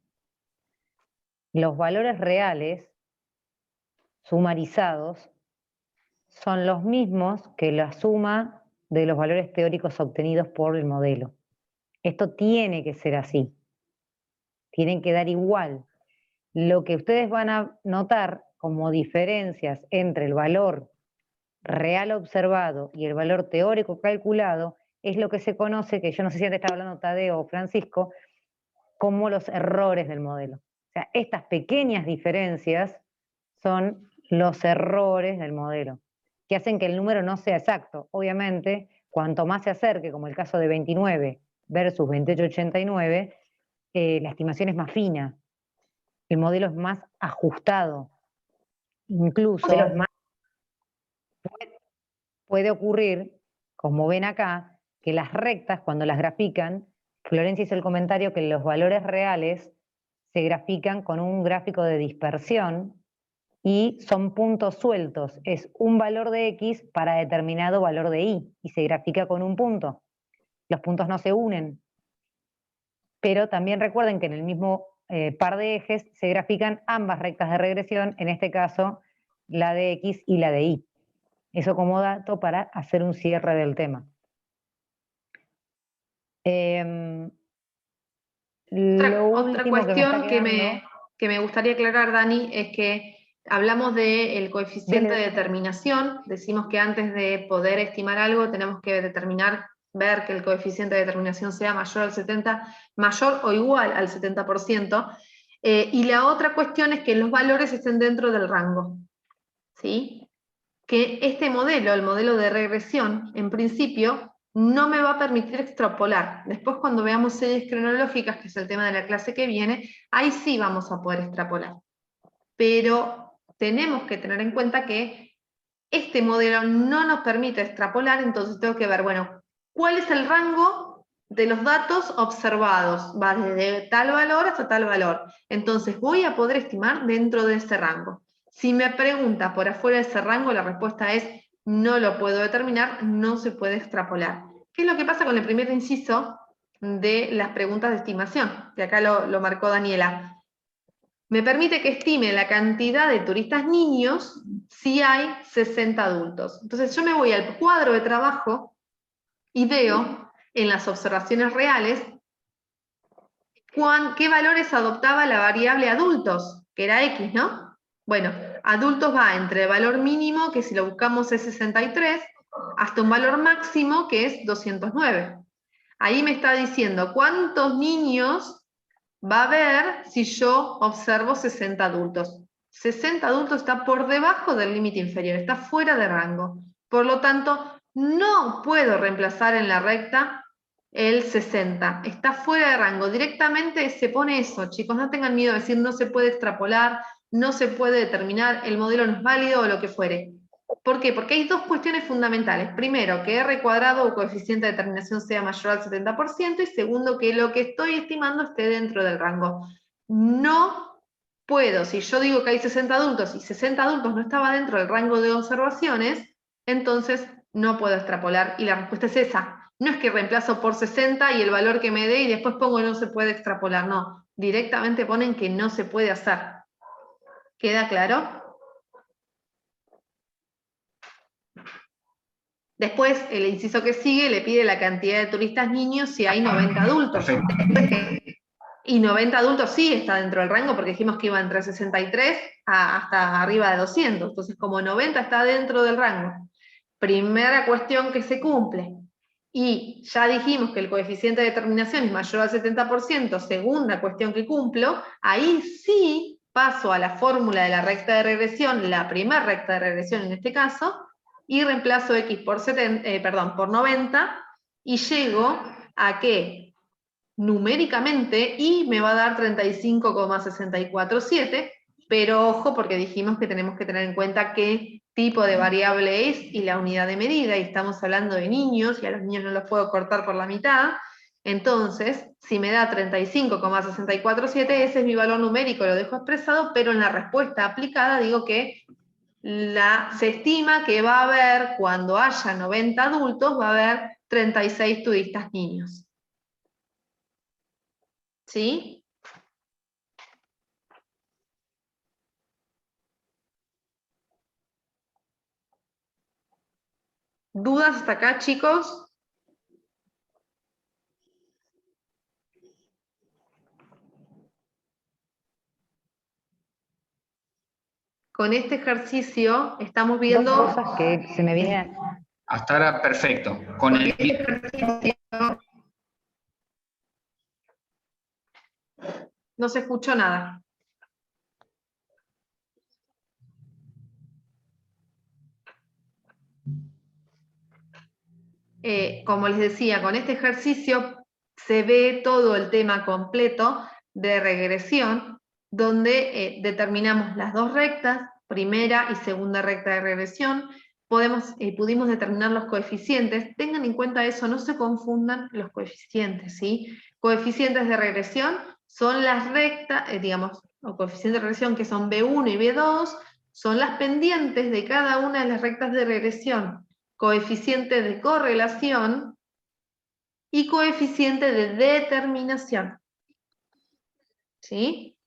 los valores reales sumarizados son los mismos que la suma de los valores teóricos obtenidos por el modelo. Esto tiene que ser así. Tienen que dar igual. Lo que ustedes van a notar como diferencias entre el valor real observado y el valor teórico calculado es lo que se conoce, que yo no sé si antes estaba hablando Tadeo o Francisco, como los errores del modelo. O sea, estas pequeñas diferencias son los errores del modelo, que hacen que el número no sea exacto. Obviamente, cuanto más se acerque, como el caso de 29 versus 2889, la estimación es más fina, el modelo es más ajustado. Incluso puede ocurrir, como ven acá, que las rectas, cuando las grafican, Florencia hizo el comentario que los valores reales se grafican con un gráfico de dispersión y son puntos sueltos. Es un valor de X para determinado valor de Y y se grafica con un punto. Los puntos no se unen. Pero también recuerden que en el mismo par de ejes se grafican ambas rectas de regresión, en este caso la de X y la de Y. Eso como dato para hacer un cierre del tema. Otra cuestión que me gustaría aclarar, Dani, es que hablamos del coeficiente de determinación. Decimos que antes de poder estimar algo tenemos que ver que el coeficiente de determinación sea mayor o igual al 70%. Y la otra cuestión es que los valores estén dentro del rango, ¿sí? Que este modelo, el modelo de regresión, en principio, no me va a permitir extrapolar. Después, cuando veamos series cronológicas, que es el tema de la clase que viene, ahí sí vamos a poder extrapolar. Pero tenemos que tener en cuenta que este modelo no nos permite extrapolar, entonces tengo que ver, bueno, ¿cuál es el rango de los datos observados? Va desde tal valor hasta tal valor. Entonces voy a poder estimar dentro de ese rango. Si me pregunta por afuera de ese rango, la respuesta es no lo puedo determinar, no se puede extrapolar. ¿qué es lo que pasa con el primer inciso de las preguntas de estimación? Que acá lo marcó Daniela. Me permite que estime la cantidad de turistas niños si hay 60 adultos. Entonces yo me voy al cuadro de trabajo y veo en las observaciones reales qué valores adoptaba la variable adultos, que era X, ¿no? Bueno, adultos va entre el valor mínimo, que si lo buscamos es 63, hasta un valor máximo, que es 209. Ahí me está diciendo cuántos niños va a haber si yo observo 60 adultos. 60 adultos está por debajo del límite inferior, está fuera de rango. Por lo tanto, no puedo reemplazar en la recta el 60. Está fuera de rango. Directamente se pone eso, chicos. No tengan miedo de decir no se puede extrapolar, no se puede determinar, el modelo no es válido o lo que fuere. ¿Por qué? Porque hay dos cuestiones fundamentales. Primero, que R cuadrado o coeficiente de determinación sea mayor al 70%, y segundo, que lo que estoy estimando esté dentro del rango. No puedo, si yo digo que hay 60 adultos y 60 adultos no estaba dentro del rango de observaciones, entonces no puedo extrapolar, y la respuesta es esa. No es que reemplazo por 60 y el valor que me dé y después pongo no se puede extrapolar, no. Directamente ponen que no se puede hacer. ¿Queda claro? Después, el inciso que sigue le pide la cantidad de turistas niños si hay 90 adultos. Perfecto. Y 90 adultos sí está dentro del rango, porque dijimos que iba entre 63 hasta arriba de 200. Entonces, como 90 está dentro del rango. Primera cuestión que se cumple. Y ya dijimos que el coeficiente de determinación es mayor al 70%, segunda cuestión que cumplo, ahí sí paso a la fórmula de la recta de regresión, la primera recta de regresión en este caso, y reemplazo X por 90, y llego a que numéricamente Y me va a dar 35,647, pero ojo porque dijimos que tenemos que tener en cuenta qué tipo de variable es y la unidad de medida, y estamos hablando de niños, y a los niños no los puedo cortar por la mitad. Entonces, si me da 35,647, ese es mi valor numérico, lo dejo expresado, pero en la respuesta aplicada digo que se estima que va a haber, cuando haya 90 adultos, va a haber 36 turistas niños. ¿Sí? ¿Dudas hasta acá, chicos? Con este ejercicio estamos viendo... Dos cosas que se me vienen. Hasta ahora perfecto. Con el... No se escuchó nada. Como les decía, con este ejercicio se ve todo el tema completo de regresión, donde determinamos las dos rectas, primera y segunda recta de regresión. Pudimos determinar los coeficientes. Tengan en cuenta eso, no se confundan los coeficientes, ¿sí? Coeficientes de regresión son las rectas, o coeficientes de regresión que son B1 y B2, son las pendientes de cada una de las rectas de regresión. Coeficiente de correlación y coeficiente de determinación. ¿Sí?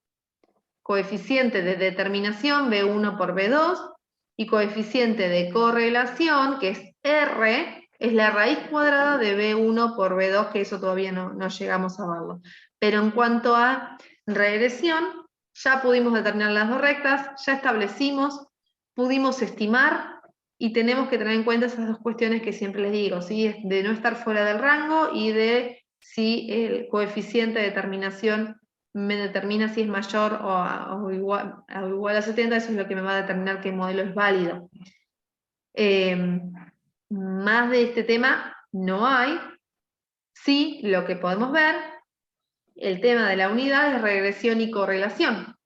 Coeficiente de determinación, B1 por B2, y coeficiente de correlación, que es R, es la raíz cuadrada de B1 por B2, que eso todavía no llegamos a verlo. Pero en cuanto a regresión, ya pudimos determinar las dos rectas, ya establecimos, pudimos estimar, y tenemos que tener en cuenta esas dos cuestiones que siempre les digo, ¿sí? De no estar fuera del rango y de si el coeficiente de determinación me determina si es mayor o igual a 70, eso es lo que me va a determinar qué modelo es válido. Más de este tema no hay. Sí, lo que podemos ver, el tema de la unidad es regresión y correlación.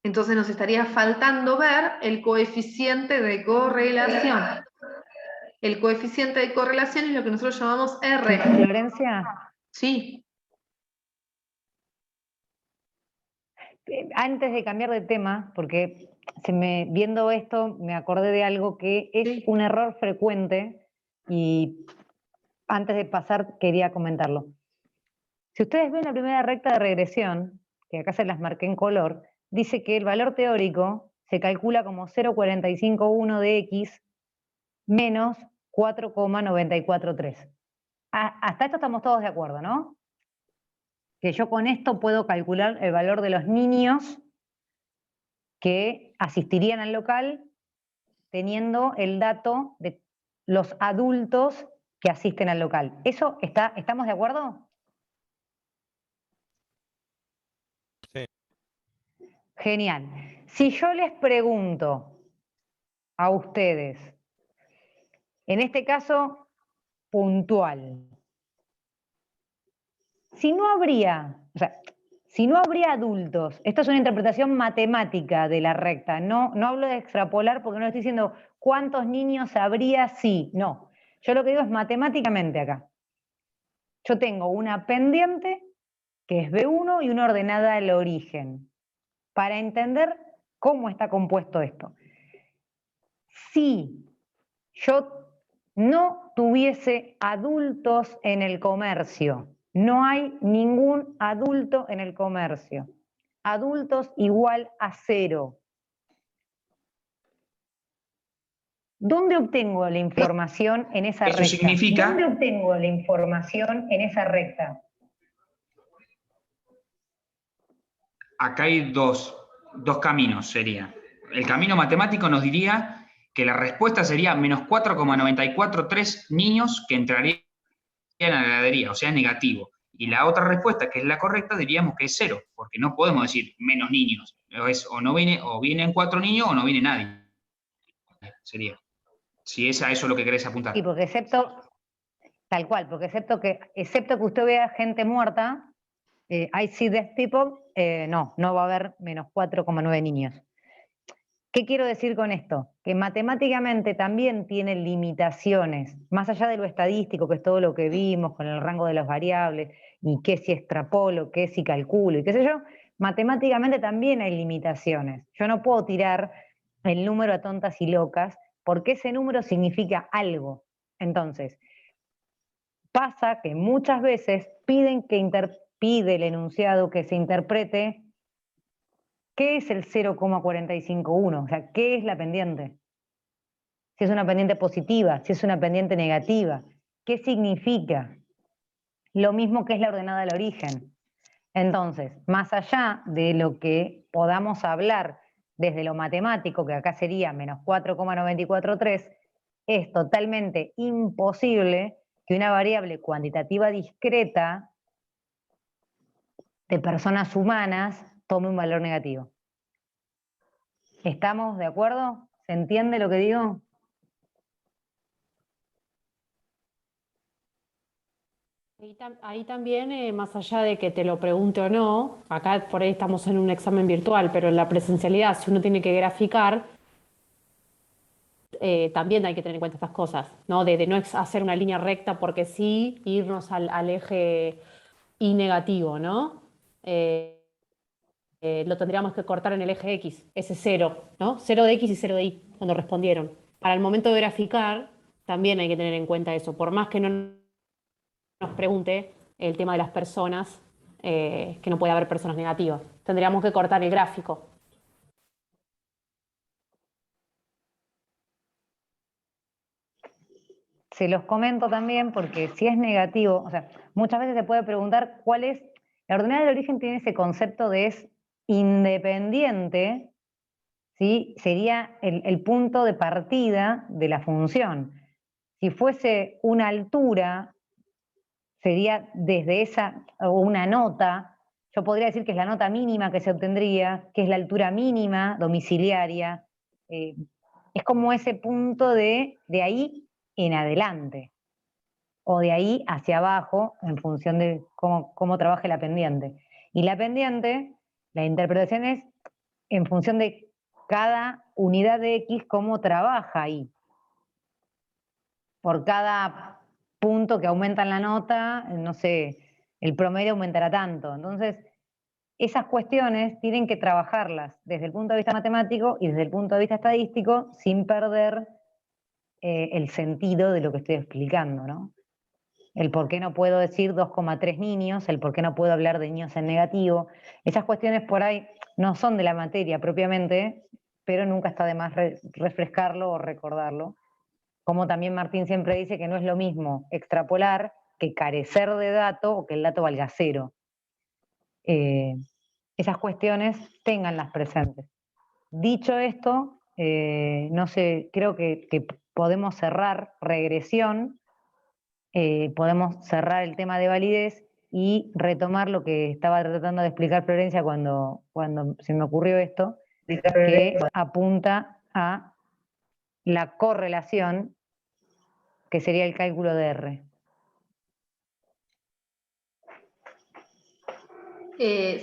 Entonces nos estaría faltando ver el coeficiente de correlación. El coeficiente de correlación es lo que nosotros llamamos R. Florencia, Sí. antes de cambiar de tema, porque viendo esto me acordé de algo que es Sí. un error frecuente y antes de pasar, quería comentarlo. Si ustedes ven la primera recta de regresión, que acá se las marqué en color, dice que el valor teórico se calcula como 0,451 de x menos 4,943. Hasta esto estamos todos de acuerdo, ¿no? Que yo con esto puedo calcular el valor de los niños que asistirían al local teniendo el dato de los adultos que asisten al local. ¿Estamos de acuerdo? Sí. Genial. Si yo les pregunto a ustedes, en este caso puntual, si no habría adultos, esto es una interpretación matemática de la recta, no hablo de extrapolar porque no estoy diciendo cuántos niños habría si, no. Yo lo que digo es matemáticamente acá. Yo tengo una pendiente que es B1 y una ordenada al origen, para entender cómo está compuesto esto. Si yo no tuviese adultos en el comercio, no hay ningún adulto en el comercio, adultos igual a 0. ¿Dónde obtengo la información en esa recta? Eso significa... ¿Dónde obtengo la información en esa recta? Acá hay dos caminos, sería. El camino matemático nos diría que la respuesta sería menos 4,943 niños que entrarían a la heladería, o sea, negativo. Y la otra respuesta, que es la correcta, diríamos que es 0, porque no podemos decir menos niños. O vienen 4 niños o no viene nadie. Sería. Si es a eso lo que querés apuntar. Sí, porque tal cual, porque excepto que usted vea gente muerta, I see dead people, no va a haber menos 4,9 niños. ¿Qué quiero decir con esto? Que matemáticamente también tiene limitaciones, más allá de lo estadístico, que es todo lo que vimos con el rango de las variables, y qué si extrapolo, qué si calculo, y qué sé yo, matemáticamente también hay limitaciones. Yo no puedo tirar el número a tontas y locas, porque ese número significa algo. Entonces, pasa que muchas veces pide el enunciado que se interprete ¿qué es el 0,451? O sea, ¿qué es la pendiente? Si es una pendiente positiva, si es una pendiente negativa, ¿qué significa? Lo mismo que es la ordenada al origen. Entonces, más allá de lo que podamos hablar desde lo matemático, que acá sería menos 4,943, es totalmente imposible que una variable cuantitativa discreta de personas humanas tome un valor negativo. ¿Estamos de acuerdo? ¿Se entiende lo que digo? Ahí también, más allá de que te lo pregunte o no, acá por ahí estamos en un examen virtual, pero en la presencialidad, si uno tiene que graficar, también hay que tener en cuenta estas cosas, ¿no? De no hacer una línea recta porque sí, irnos al eje y negativo, ¿no? Lo tendríamos que cortar en el eje X, ese 0, ¿no? 0 de X y 0 de Y, cuando respondieron. Para el momento de graficar, también hay que tener en cuenta eso. Por más que no nos pregunte el tema de las personas, que no puede haber personas negativas. Tendríamos que cortar el gráfico. Se los comento también porque si es negativo, o sea, muchas veces se puede preguntar cuál es, la ordenada del origen tiene ese concepto de es independiente, ¿sí? Sería el punto de partida de la función. Si fuese una altura, sería desde esa, o una nota, yo podría decir que es la nota mínima que se obtendría, que es la altura mínima domiciliaria, es como ese punto de ahí en adelante, o de ahí hacia abajo, en función de cómo trabaje la pendiente. Y la pendiente, la interpretación es en función de cada unidad de X, cómo trabaja ahí. Por cada punto que aumenta en la nota, no sé, el promedio aumentará tanto. Entonces, esas cuestiones tienen que trabajarlas desde el punto de vista matemático y desde el punto de vista estadístico sin perder el sentido de lo que estoy explicando, ¿no? el por qué no puedo decir 2,3 niños, el por qué no puedo hablar de niños en negativo. Esas cuestiones por ahí no son de la materia propiamente, pero nunca está de más refrescarlo o recordarlo. Como también Martín siempre dice que no es lo mismo extrapolar que carecer de dato o que el dato valga cero. Esas cuestiones ténganlas presentes. Dicho esto, no sé, creo que podemos cerrar regresión, podemos cerrar el tema de validez y retomar lo que estaba tratando de explicar Florencia cuando se me ocurrió esto, que apunta a la correlación, que sería el cálculo de R.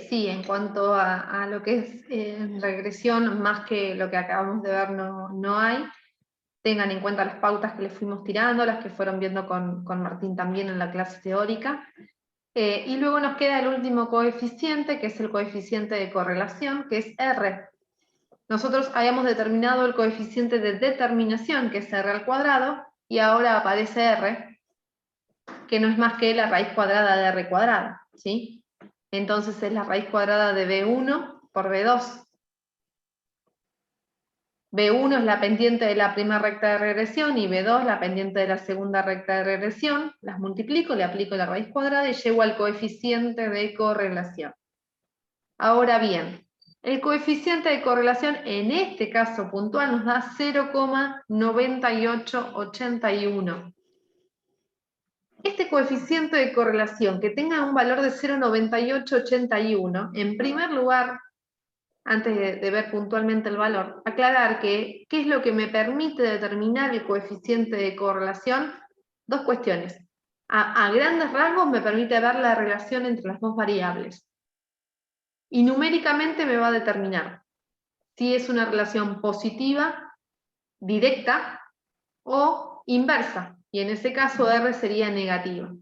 Sí, en cuanto a lo que es regresión, más que lo que acabamos de ver no hay. Tengan en cuenta las pautas que les fuimos tirando, las que fueron viendo con Martín también en la clase teórica. Y luego nos queda el último coeficiente, que es el coeficiente de correlación, que es R. Nosotros habíamos determinado el coeficiente de determinación, que es R al cuadrado, y ahora aparece R, que no es más que la raíz cuadrada de R cuadrado, ¿sí? Entonces es la raíz cuadrada de B1 por B2. B1 es la pendiente de la primera recta de regresión y B2 la pendiente de la segunda recta de regresión. Las multiplico, le aplico la raíz cuadrada y llego al coeficiente de correlación. Ahora bien, el coeficiente de correlación en este caso puntual nos da 0,9881. Este coeficiente de correlación que tenga un valor de 0,9881, en primer lugar, antes de ver puntualmente el valor, aclarar que qué es lo que me permite determinar el coeficiente de correlación. Dos cuestiones. A grandes rasgos me permite ver la relación entre las dos variables. Y numéricamente me va a determinar si es una relación positiva, directa o inversa. Y en ese caso R sería negativa.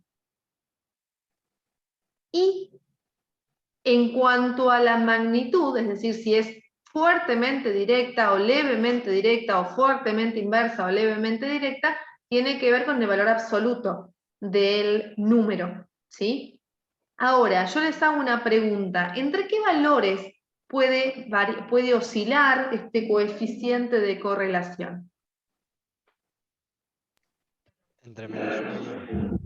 Y en cuanto a la magnitud, es decir, si es fuertemente directa o levemente directa o fuertemente inversa o levemente directa, tiene que ver con el valor absoluto del número, ¿sí? Ahora, yo les hago una pregunta. ¿Entre qué valores puede oscilar este coeficiente de correlación? Entre -1 y 1.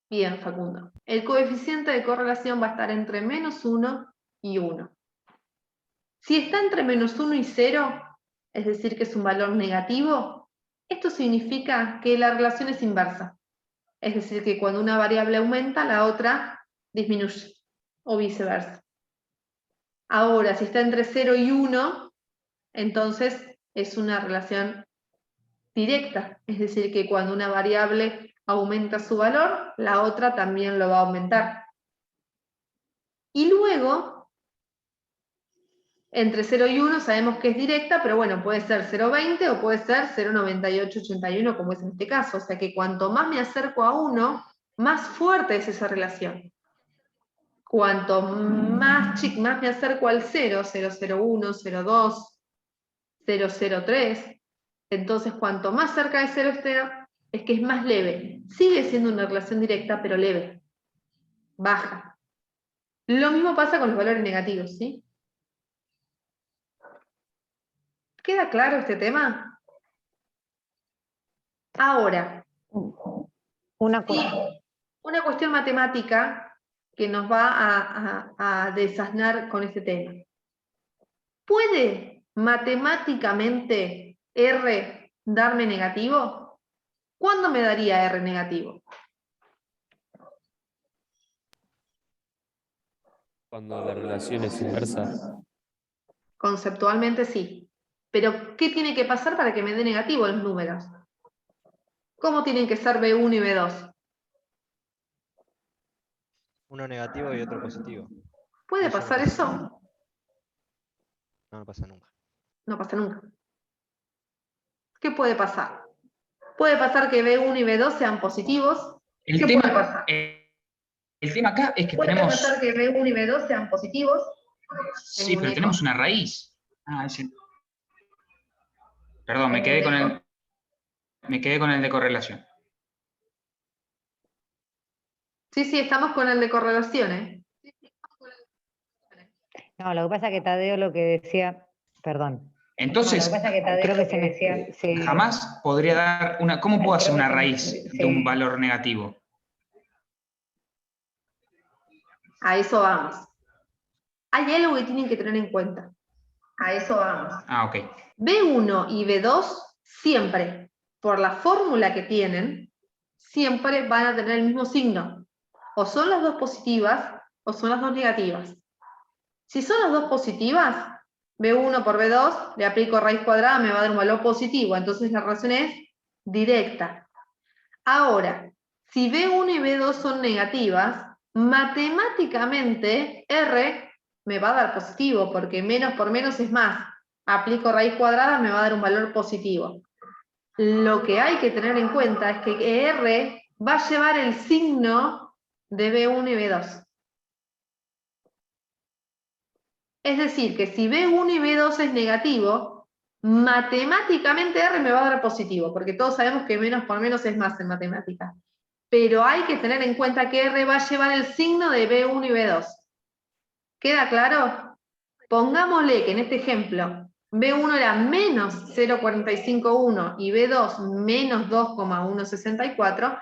Bien, Facundo. El coeficiente de correlación va a estar entre -1 y 1. Si está entre -1 y 0, es decir, que es un valor negativo, esto significa que la relación es inversa. Es decir, que cuando una variable aumenta, la otra disminuye, o viceversa. Ahora, si está entre 0 y 1, entonces es una relación directa. Es decir, que cuando una variable aumenta su valor, la otra también lo va a aumentar. Y luego, entre 0 y 1 sabemos que es directa, pero bueno, puede ser 0,20 o puede ser 0,9881, como es en este caso. O sea que cuanto más me acerco a 1, más fuerte es esa relación. Cuanto más me acerco al 0, 0,01, 0,2, 0,03, entonces cuanto más cerca de 0 esté, es que es más leve. Sigue siendo una relación directa, pero leve. Baja. Lo mismo pasa con los valores negativos, ¿sí? ¿Queda claro este tema? Ahora, Una cuestión matemática que nos va a desasnar con este tema. ¿Puede matemáticamente R darme negativo? ¿Cuándo me daría R negativo? Cuando la relación es inversa. Conceptualmente sí. Pero, ¿qué tiene que pasar para que me dé negativo los números? ¿Cómo tienen que ser B1 y B2? Uno negativo y otro positivo. ¿Puede Eso no pasar pasa eso? nunca. No, no pasa nunca. No pasa nunca. ¿Qué puede pasar? Puede pasar que B1 y B2 sean positivos. El ¿Qué tema, puede pasar? el tema acá es que Puede tenemos... pasar que B1 y B2 sean positivos. Sí, Tengo un pero eco. tenemos una raíz. Ah, ese... Perdón, me Tengo quedé un eco. con el de correlación. Sí, estamos con el de correlación, ¿eh? No, lo que pasa es que Tadeo lo que decía, perdón, Entonces, creo que se me... jamás podría dar una... ¿Cómo puedo hacer una raíz de un valor negativo? A eso vamos. Hay algo que tienen que tener en cuenta. A eso vamos. Ah, ok. B1 y B2 siempre, por la fórmula que tienen, siempre van a tener el mismo signo. O son las dos positivas o son las dos negativas. Si son las dos positivas, B1 por B2, le aplico raíz cuadrada, me va a dar un valor positivo. Entonces la relación es directa. Ahora, si B1 y B2 son negativas, matemáticamente R me va a dar positivo, porque menos por menos es más. Aplico raíz cuadrada, me va a dar un valor positivo. Lo que hay que tener en cuenta es que R va a llevar el signo de B1 y B2. Es decir, que si B1 y B2 es negativo, matemáticamente R me va a dar positivo, porque todos sabemos que menos por menos es más en matemáticas. Pero hay que tener en cuenta que R va a llevar el signo de B1 y B2. ¿Queda claro? Pongámosle que en este ejemplo B1 era menos 0,451 y B2 menos 2,164,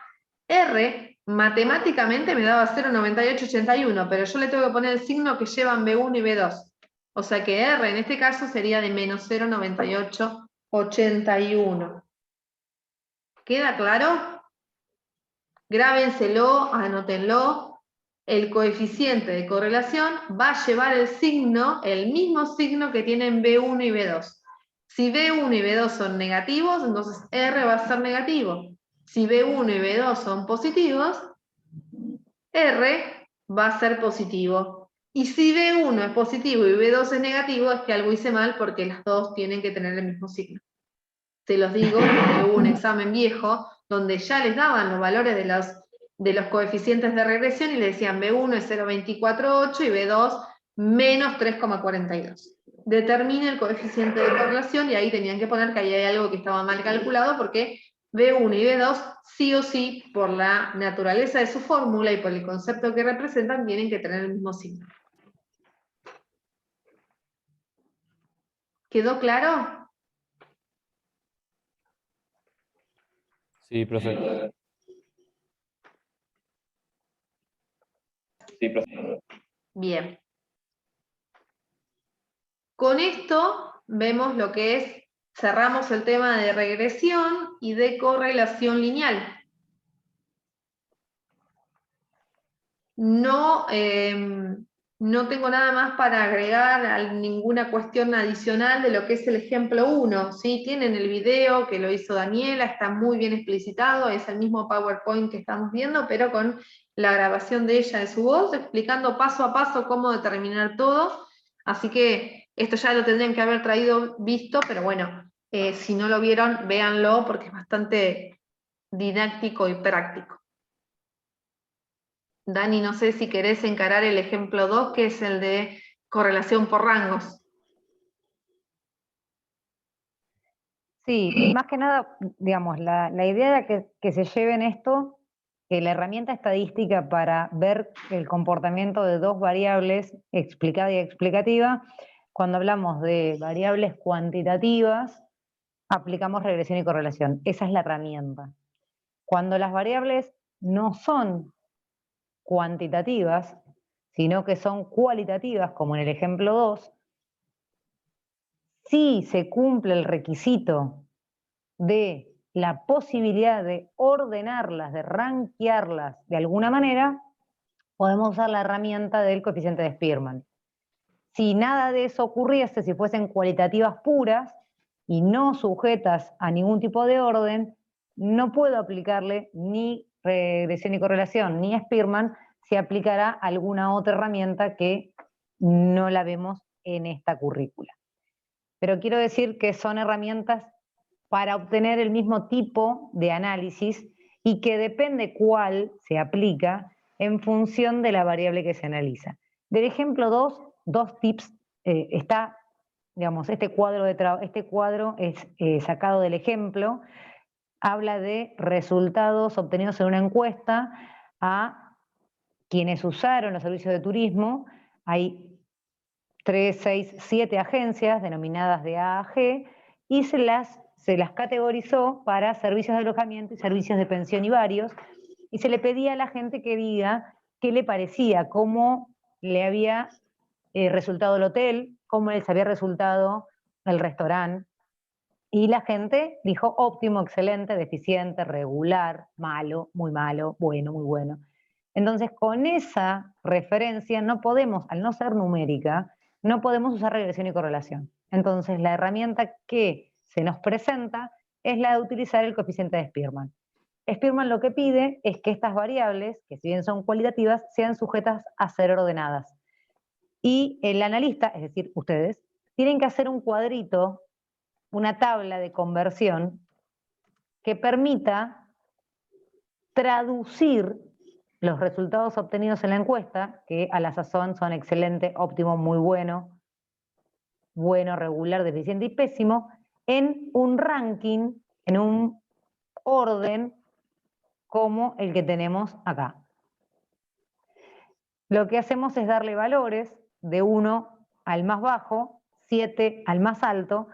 R matemáticamente me daba 0,9881, pero yo le tengo que poner el signo que llevan B1 y B2. O sea que R en este caso sería de menos 0,9881. ¿Queda claro? Grábenselo, anótenlo. El coeficiente de correlación va a llevar el signo, el mismo signo que tienen B1 y B2. Si B1 y B2 son negativos, entonces R va a ser negativo. Si B1 y B2 son positivos, R va a ser positivo. Y si B1 es positivo y B2 es negativo, es que algo hice mal porque las dos tienen que tener el mismo signo. Se los digo, porque hubo un examen viejo donde ya les daban los valores de los coeficientes de regresión y le decían B1 es 0,248 y B2 menos 3,42. Determine el coeficiente de correlación y ahí tenían que poner que ahí hay algo que estaba mal calculado porque B1 y B2 sí o sí, por la naturaleza de su fórmula y por el concepto que representan, tienen que tener el mismo signo. ¿Quedó claro? Sí, profe. Bien. Con esto vemos lo que es, cerramos el tema de regresión y de correlación lineal. No, no tengo nada más para agregar ninguna cuestión adicional de lo que es el ejemplo 1. ¿Sí? Tienen el video que lo hizo Daniela, está muy bien explicitado, es el mismo PowerPoint que estamos viendo, pero con la grabación de ella de su voz, explicando paso a paso cómo determinar todo. Así que esto ya lo tendrían que haber visto, pero bueno, si no lo vieron, véanlo porque es bastante didáctico y práctico. Dani, no sé si querés encarar el ejemplo 2, que es el de correlación por rangos. Sí, más que nada, digamos, la idea era que se lleven esto, que la herramienta estadística para ver el comportamiento de dos variables, explicada y explicativa, cuando hablamos de variables cuantitativas, aplicamos regresión y correlación. Esa es la herramienta. Cuando las variables no son cuantitativas, sino que son cualitativas, como en el ejemplo 2, si se cumple el requisito de la posibilidad de ordenarlas, de rankearlas de alguna manera, podemos usar la herramienta del coeficiente de Spearman. Si nada de eso ocurriese, si fuesen cualitativas puras y no sujetas a ningún tipo de orden, no puedo aplicarle ni regresión y correlación ni Spearman, se aplicará alguna otra herramienta que no la vemos en esta currícula. Pero quiero decir que son herramientas para obtener el mismo tipo de análisis y que depende cuál se aplica en función de la variable que se analiza. Del ejemplo 2, dos tips, está, digamos, este cuadro es sacado del ejemplo, habla de resultados obtenidos en una encuesta a quienes usaron los servicios de turismo, hay 3, 6, 7 agencias denominadas de A a G y se las categorizó para servicios de alojamiento y servicios de pensión y varios, y se le pedía a la gente que diga qué le parecía, cómo le había resultado el hotel, cómo les había resultado el restaurante, y la gente dijo óptimo, excelente, deficiente, regular, malo, bueno, muy bueno. Entonces, con esa referencia no podemos, al no ser numérica, no podemos usar regresión y correlación. Entonces, la herramienta que se nos presenta es la de utilizar el coeficiente de Spearman. Spearman lo que pide es que estas variables, que si bien son cualitativas, sean sujetas a ser ordenadas. Y el analista, es decir, ustedes, tienen que hacer un cuadrito, una tabla de conversión que permita traducir los resultados obtenidos en la encuesta, que a la sazón son excelente, óptimo, muy bueno, bueno, regular, deficiente y pésimo, en un ranking, en un orden como el que tenemos acá. Lo que hacemos es darle valores de 1 al más bajo, 7 al más alto,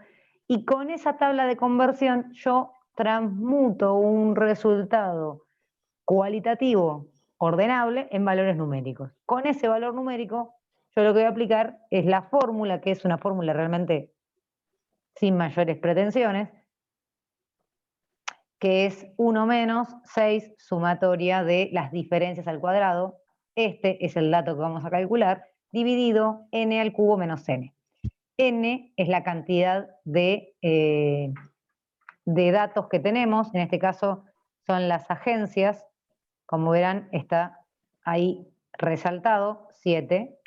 y con esa tabla de conversión yo transmuto un resultado cualitativo ordenable en valores numéricos. Con ese valor numérico, yo lo que voy a aplicar es la fórmula, que es una fórmula realmente sin mayores pretensiones, que es 1 menos 6 sumatoria de las diferencias al cuadrado. Este es el dato que vamos a calcular, dividido n al cubo menos n. N es la cantidad de datos que tenemos, en este caso son las agencias, como verán está ahí resaltado, 7.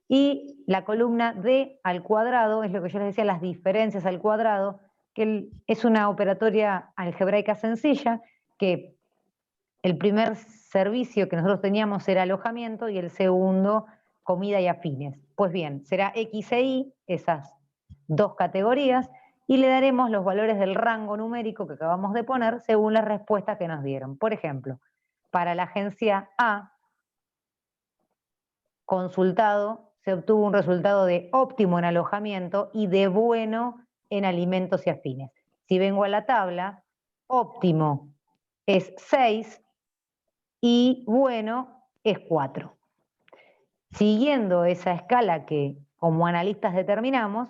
Y la columna d al cuadrado es lo que yo les decía, las diferencias al cuadrado, que es una operatoria algebraica sencilla, que el primer servicio que nosotros teníamos era alojamiento y el segundo comida y afines. Pues bien, será X e Y, esas dos categorías, y le daremos los valores del rango numérico que acabamos de poner según las respuestas que nos dieron. Por ejemplo, para la agencia A, consultado, se obtuvo un resultado de óptimo en alojamiento y de bueno en alimentos y afines. Si vengo a la tabla, óptimo es 6 y bueno es 4. Siguiendo esa escala que como analistas determinamos,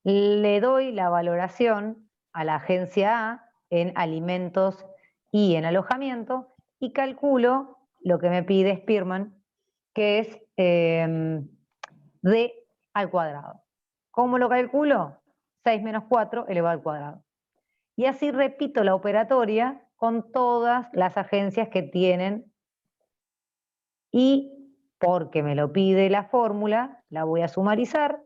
le doy la valoración a la agencia A en alimentos y en alojamiento y calculo lo que me pide Spearman, que es d al cuadrado. ¿Cómo lo calculo? 6 menos 4 elevado al cuadrado. Y así repito la operatoria con todas las agencias que tienen, y porque me lo pide la fórmula, la voy a sumarizar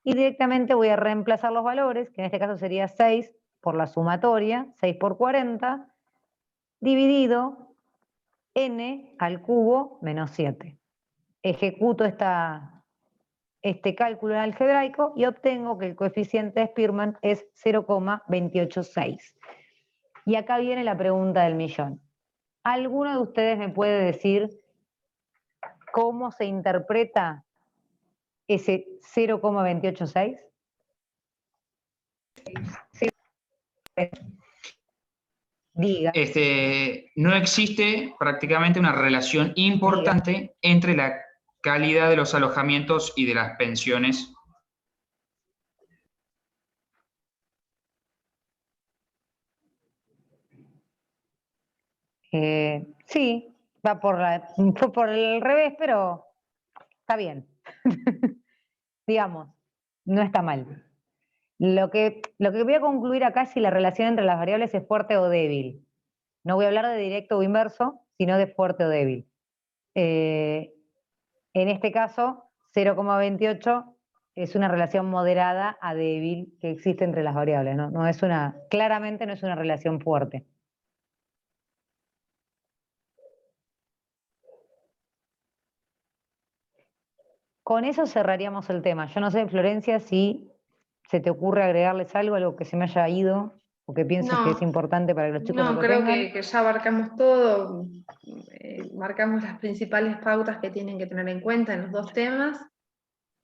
y directamente voy a reemplazar los valores, que en este caso sería 6 por la sumatoria, 6 por 40, dividido n al cubo menos 7. Ejecuto este cálculo algebraico y obtengo que el coeficiente de Spearman es 0,286. Y acá viene la pregunta del millón. ¿Alguno de ustedes me puede decir cómo se interpreta ese 0,286? Sí. Diga. No existe prácticamente una relación importante entre la calidad de los alojamientos y de las pensiones. Sí, fue por el revés, pero está bien. Digamos, no está mal. Lo que voy a concluir acá es si la relación entre las variables es fuerte o débil. No voy a hablar de directo o inverso, sino de fuerte o débil. En este caso, 0,28 es una relación moderada a débil que existe entre las variables, ¿no? Claramente no es una relación fuerte. Con eso cerraríamos el tema. Yo no sé, Florencia, si se te ocurre agregarles algo que se me haya ido o que pienses que es importante para que los chicos lo No, creo tengan. que ya abarcamos todo. marcamos las principales pautas que tienen que tener en cuenta en los dos temas.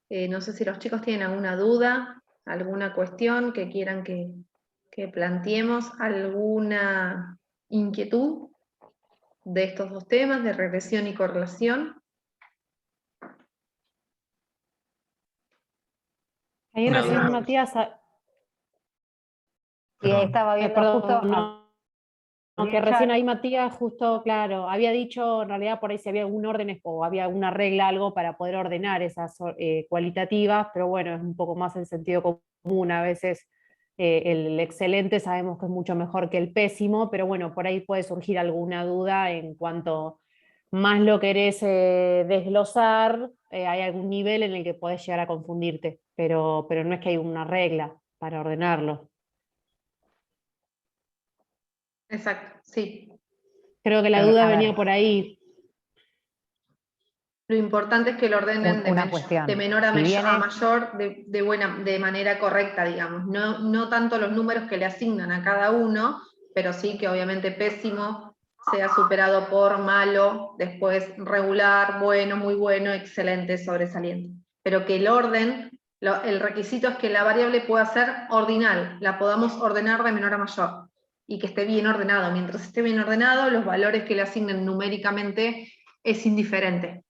No sé si los chicos tienen alguna duda, alguna cuestión que quieran que planteemos, alguna inquietud de estos dos temas, de regresión y correlación. Ahí Una recién duda. Matías, Y estaba viendo perdón, justo... aunque recién ahí Matías justo, claro, había dicho en realidad por ahí si había algún orden o había alguna regla, algo para poder ordenar esas cualitativas, pero bueno, es un poco más en sentido común. A veces el excelente sabemos que es mucho mejor que el pésimo, pero bueno, por ahí puede surgir alguna duda en cuanto más lo querés desglosar, hay algún nivel en el que podés llegar a confundirte, pero no es que hay una regla para ordenarlo. Exacto, sí. Creo que la A duda ver. venía por ahí. Lo importante es que lo ordenen Una cuestión. de menor a, Si bien a es- mayor de manera correcta, digamos. No tanto los números que le asignan a cada uno, pero sí que obviamente pésimo sea superado por malo, después regular, bueno, muy bueno, excelente, sobresaliente. Pero que el orden, el requisito es que la variable pueda ser ordinal, la podamos ordenar de menor a mayor, y que esté bien ordenado. Mientras esté bien ordenado, los valores que le asignen numéricamente es indiferente.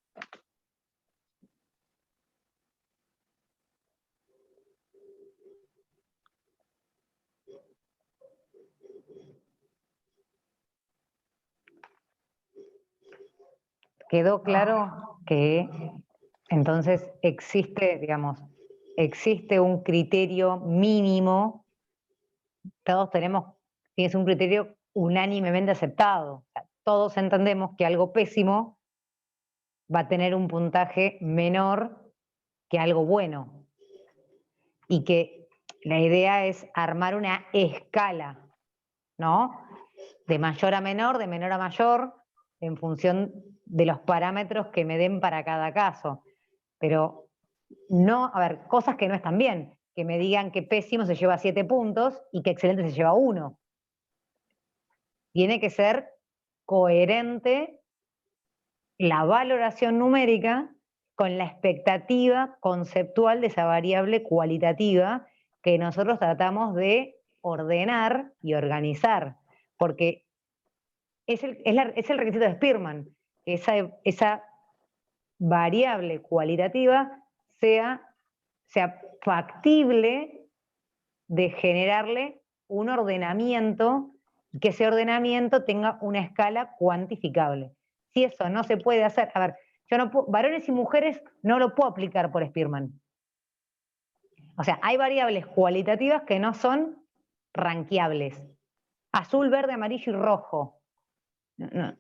quedó claro que entonces existe, digamos, existe un criterio mínimo, todos tienes un criterio unánimemente aceptado. O sea, todos entendemos que algo pésimo va a tener un puntaje menor que algo bueno. Y que la idea es armar una escala, ¿no? De mayor a menor, de menor a mayor, en función de los parámetros que me den para cada caso. Pero no, a ver, cosas que no están bien, que me digan que pésimo se lleva 7 puntos y que excelente se lleva 1. Tiene que ser coherente la valoración numérica con la expectativa conceptual de esa variable cualitativa que nosotros tratamos de ordenar y organizar, porque es el requisito de Spearman, que esa variable cualitativa sea factible de generarle un ordenamiento y que ese ordenamiento tenga una escala cuantificable. Si eso no se puede hacer, a ver, yo no puedo, varones y mujeres no lo puedo aplicar por Spearman. O sea, hay variables cualitativas que no son ranqueables. Azul, verde, amarillo y rojo. No.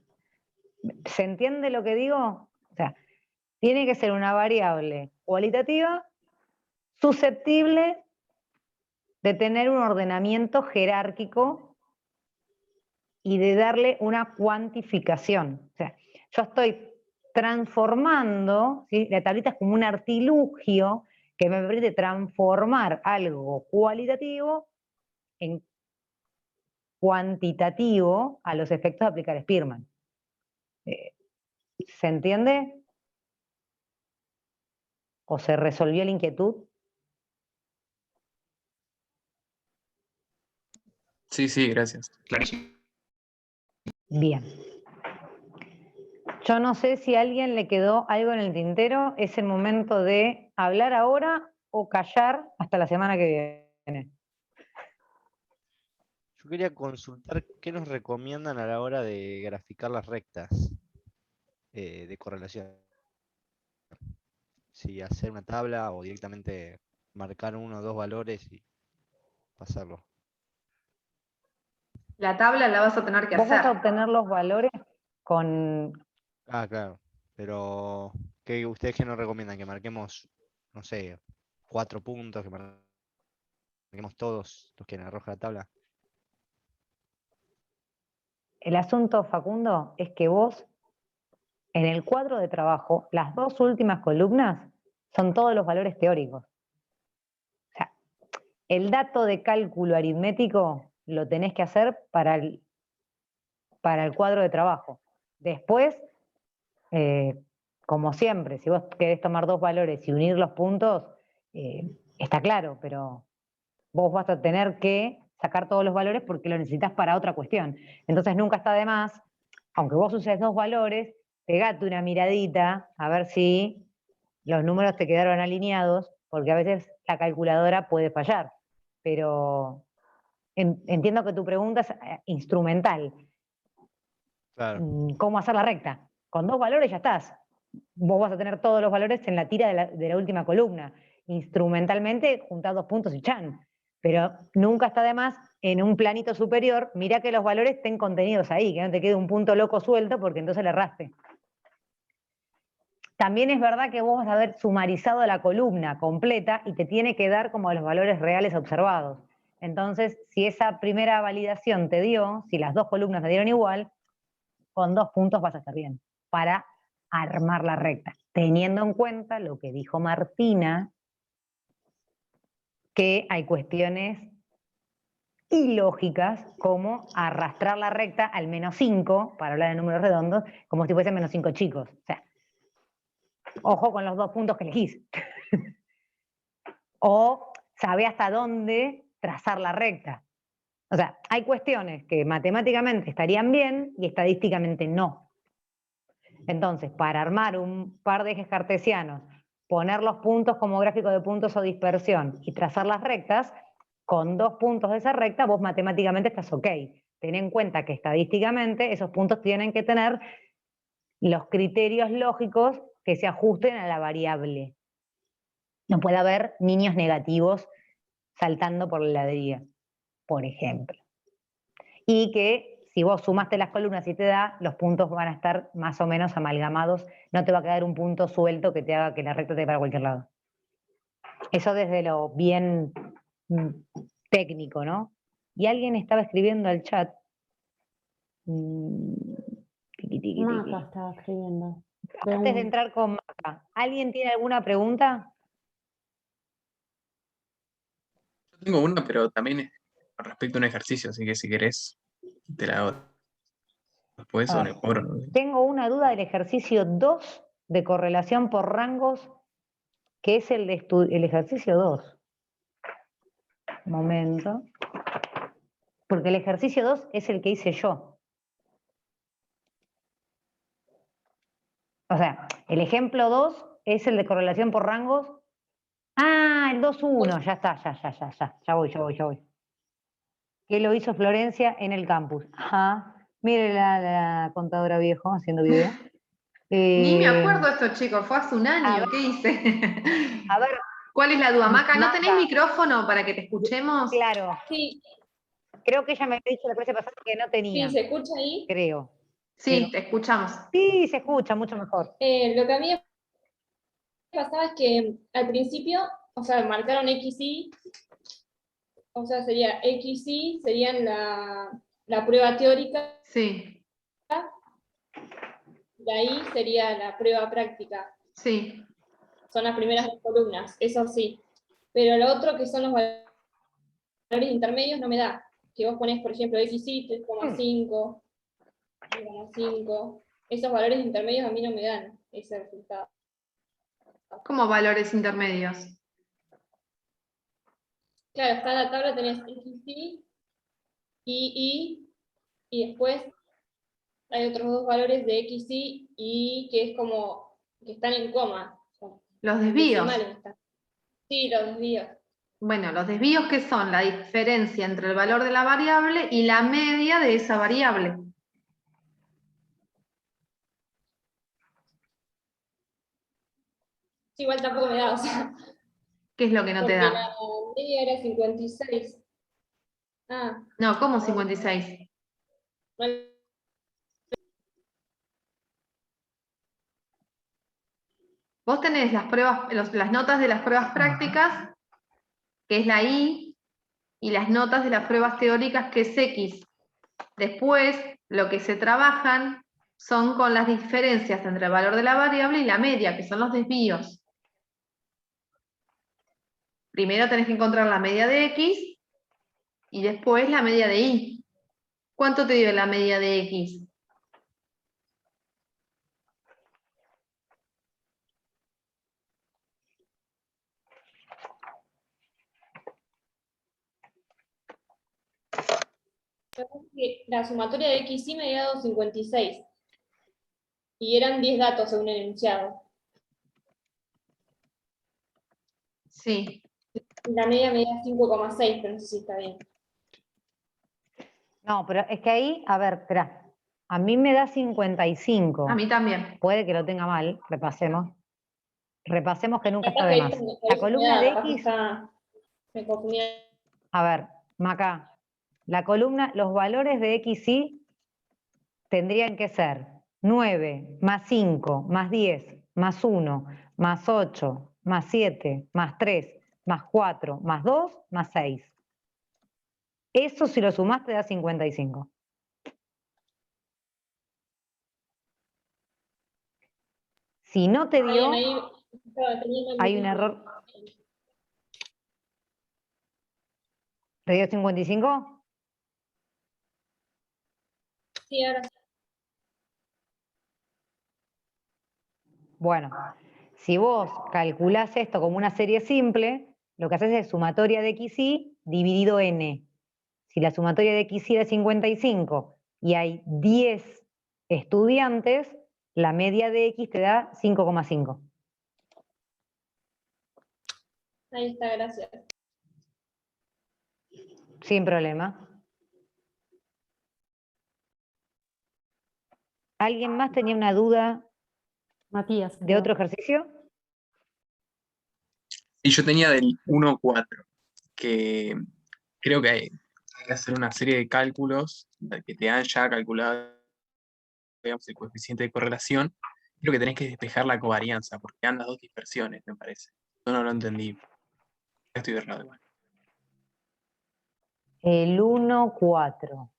¿Se entiende lo que digo? O sea, tiene que ser una variable cualitativa susceptible de tener un ordenamiento jerárquico y de darle una cuantificación. O sea, yo estoy transformando, ¿sí? La tablita es como un artilugio que me permite transformar algo cualitativo en cuantitativo a los efectos de aplicar Spearman. ¿Se entiende? ¿O se resolvió la inquietud? Sí, sí, gracias. Clarísimo. Bien. Yo no sé si a alguien le quedó algo en el tintero. Es el momento de hablar ahora o callar hasta la semana que viene. Yo quería consultar qué nos recomiendan a la hora de graficar las rectas de correlación. Si hacer una tabla o directamente marcar uno o dos valores y pasarlo. La tabla la vas a tener que Vos vas a hacer. obtener los valores con... Ah, claro. Pero, ¿qué ustedes qué nos recomiendan? Que marquemos, no sé, 4 puntos, que marquemos todos los que arroja la tabla. El asunto, Facundo, es que vos, en el cuadro de trabajo, las 2 últimas columnas son todos los valores teóricos. O sea, el dato de cálculo aritmético lo tenés que hacer para el cuadro de trabajo. Después, como siempre, si vos querés tomar dos valores y unir los puntos, está claro, pero vos vas a tener que sacar todos los valores porque lo necesitas para otra cuestión. Entonces nunca está de más, aunque vos uses dos valores, pegate una miradita a ver si los números te quedaron alineados, porque a veces la calculadora puede fallar. Pero entiendo que tu pregunta es instrumental. Claro. ¿Cómo hacer la recta? Con dos valores ya estás. Vos vas a tener todos los valores en la tira de la última columna. Instrumentalmente, juntás 2 puntos y chan. Pero nunca está de más, en un planito superior, mirá que los valores estén contenidos ahí, que no te quede un punto loco suelto, porque entonces le erraste. También es verdad que vos vas a haber sumarizado la columna completa y te tiene que dar como los valores reales observados. Entonces, si esa primera validación te dio, si las dos columnas te dieron igual, con 2 puntos vas a estar bien para armar la recta, teniendo en cuenta lo que dijo Martina, que hay cuestiones ilógicas como arrastrar la recta al -5, para hablar de números redondos, como si fuesen -5 chicos. O sea, ojo con los 2 puntos que elegís. O sabe hasta dónde trazar la recta. O sea, hay cuestiones que matemáticamente estarían bien y estadísticamente no. Entonces, para armar un par de ejes cartesianos, poner los puntos como gráfico de puntos o dispersión y trazar las rectas, con 2 puntos de esa recta vos matemáticamente estás ok. Ten en cuenta que estadísticamente esos puntos tienen que tener los criterios lógicos que se ajusten a la variable. No puede haber niños negativos saltando por la heladería, por ejemplo. Y que si vos sumaste las columnas y te da, los puntos van a estar más o menos amalgamados, no te va a quedar un punto suelto que te haga que la recta te vaya para cualquier lado. Eso desde lo bien técnico, ¿no? Y alguien estaba escribiendo al chat. Maca estaba escribiendo. Antes de entrar con Maca, ¿alguien tiene alguna pregunta? Yo tengo una, pero también es con respecto a un ejercicio, así que si querés, te la hago después o mejor. Tengo una duda del ejercicio 2 de correlación por rangos, que es el ejercicio 2. Momento. Porque el ejercicio 2 es el que hice yo. O sea, el ejemplo 2 es el de correlación por rangos. Ah, el 2-1, ya está, ya voy. Que lo hizo Florencia en el campus. Ajá, mire la contadora viejo haciendo video. Ni me acuerdo esto, chicos, fue hace un año, ¿qué hice? A ver. ¿Cuál es la duda? Maca, ¿no Maca. tenés micrófono para que te escuchemos? Claro. Sí, Creo que ella me había dicho la clase pasada que no tenía. sí, ¿se escucha ahí? Creo. Sí, te escuchamos. Sí, se escucha mucho mejor. Lo que a mí me pasaba es que al principio, o sea, marcaron XY, o sea, sería XY, serían la prueba teórica. Sí. De ahí sería la prueba práctica. Sí. Son las primeras 2 columnas, eso sí. Pero lo otro que son los valores intermedios no me da. Que vos ponés, por ejemplo, XY 3,5, 3,5. Esos valores intermedios a mí no me dan ese resultado. ¿Cómo valores intermedios? Claro, acá en la tabla tenés XY, y después hay otros 2 valores de XY y que es como que están en coma. Los desvíos. Sí, los desvíos. Bueno, los desvíos, ¿qué son? La diferencia entre el valor de la variable y la media de esa variable. Sí, igual tampoco me da, o sea. ¿Qué es lo que no te da? Porque la media era 56. Ah. No, ¿cómo 56? Vos tenés las pruebas, las notas de las pruebas prácticas, que es la I, y las notas de las pruebas teóricas, que es X. Después, lo que se trabajan son con las diferencias entre el valor de la variable y la media, que son los desvíos. Primero tenés que encontrar la media de X y después la media de Y. ¿Cuánto te dio la media de X? que la sumatoria de XY me había dado 56. Y eran 10 datos según el enunciado. Sí. La media me da 5,6, pero no sé si está bien. No, pero es que ahí, a ver, espera. A mí me da 55. A mí también. Puede que lo tenga mal, repasemos. Repasemos que nunca está Capaz de que más. ahí La columna de capaz que X, me confundí. a ver, Maca, la columna, los valores de X y tendrían que ser 9, más 5, más 10, más 1, más 8, más 7, más 3, más 4, más 2, más 6. Eso si lo sumás te da 55. Si no te dio, Ahí estaba teniendo hay un error. ¿Te dio 55? Sí, ahora sí. Bueno, si vos calculás esto como una serie simple, lo que haces es sumatoria de xy dividido n. Si la sumatoria de xy era 55 y hay 10 estudiantes, la media de x te da 5,5. Ahí está, gracias. Sin problema. ¿Alguien más tenía una duda Matías. de creo. otro ejercicio? Y yo tenía del 1,4, que creo que hay que hacer una serie de cálculos que te dan ya calculado, digamos, el coeficiente de correlación. Creo que tenés que despejar la covarianza, porque dan las dos dispersiones, me parece. Yo no lo entendí. Estoy errado igual. El 1,4.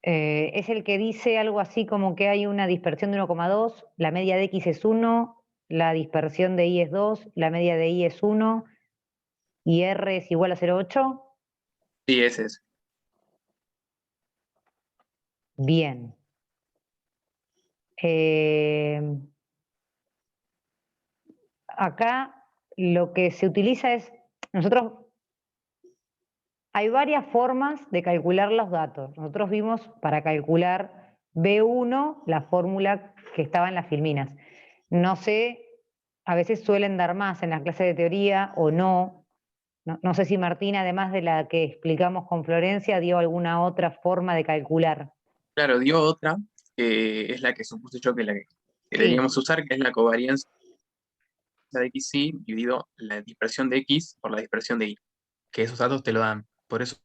Es el que dice algo así como que hay una dispersión de 1,2, la media de x es 1, la dispersión de y es 2, la media de y es 1 y r es igual a 0,8. Sí, ese es. Bien. Acá lo que se utiliza es, hay varias formas de calcular los datos. Nosotros vimos para calcular B1 la fórmula que estaba en las filminas. No sé, a veces suelen dar más en las clases de teoría o no. No sé si Martín, además de la que explicamos con Florencia, dio alguna otra forma de calcular. Claro, dio otra, que es la que supuse yo que la que Sí. deberíamos usar, que es la covarianza de xy dividido la dispersión de x por la dispersión de y, que esos datos te lo dan. Por eso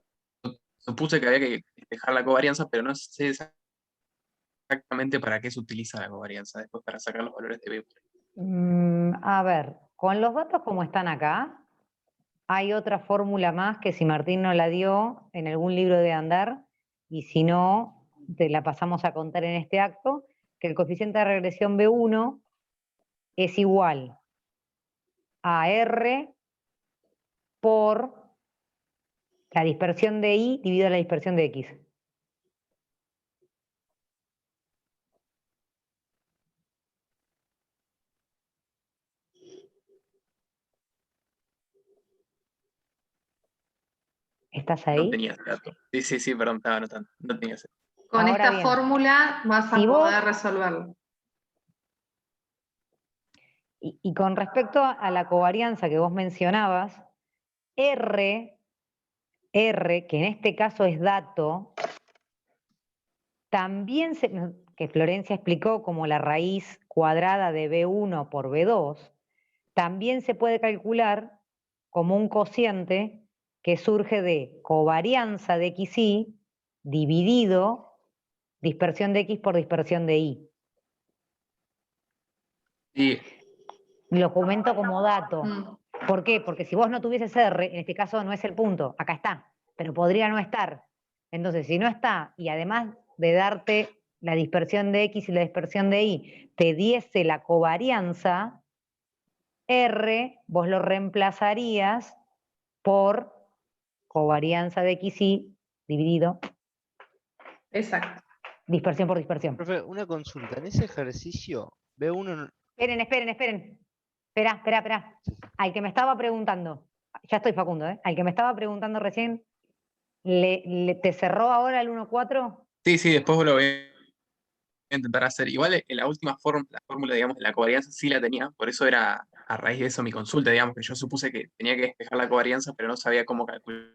supuse que había que despejar la covarianza, pero no sé exactamente para qué se utiliza la covarianza después para sacar los valores de B. A ver, con los datos como están acá, hay otra fórmula más que si Martín no la dio en algún libro de andar, y si no, te la pasamos a contar en este acto, que el coeficiente de regresión B1 es igual a R por la dispersión de Y dividido la dispersión de X. ¿Estás ahí? No tenía ese dato. Sí, perdón, estaba anotando. No tenía ese. Con Ahora esta bien, fórmula vas a si vos- poder resolverlo. Y con respecto a la covarianza que vos mencionabas, R, que en este caso es dato, también que Florencia explicó como la raíz cuadrada de B1 por B2, también se puede calcular como un cociente que surge de covarianza de XY dividido dispersión de X por dispersión de Y. Sí, Lo comento como dato. Mm. ¿Por qué? Porque si vos no tuvieses R, en este caso no es el punto, acá está, pero podría no estar. Entonces, si no está, y además de darte la dispersión de X y la dispersión de Y, te diese la covarianza, R vos lo reemplazarías por covarianza de XY dividido Exacto. dispersión por dispersión. Profe, una consulta. En ese ejercicio, B1 Esperen. Espera. Al que me estaba preguntando, ya estoy Facundo, ¿eh? Al que me estaba preguntando recién, ¿te cerró ahora el 1-4? Sí, después lo voy a intentar hacer. Igual en la última la fórmula, digamos, de la covarianza sí la tenía, por eso era a raíz de eso mi consulta, digamos, que yo supuse que tenía que despejar la covarianza, pero no sabía cómo calcular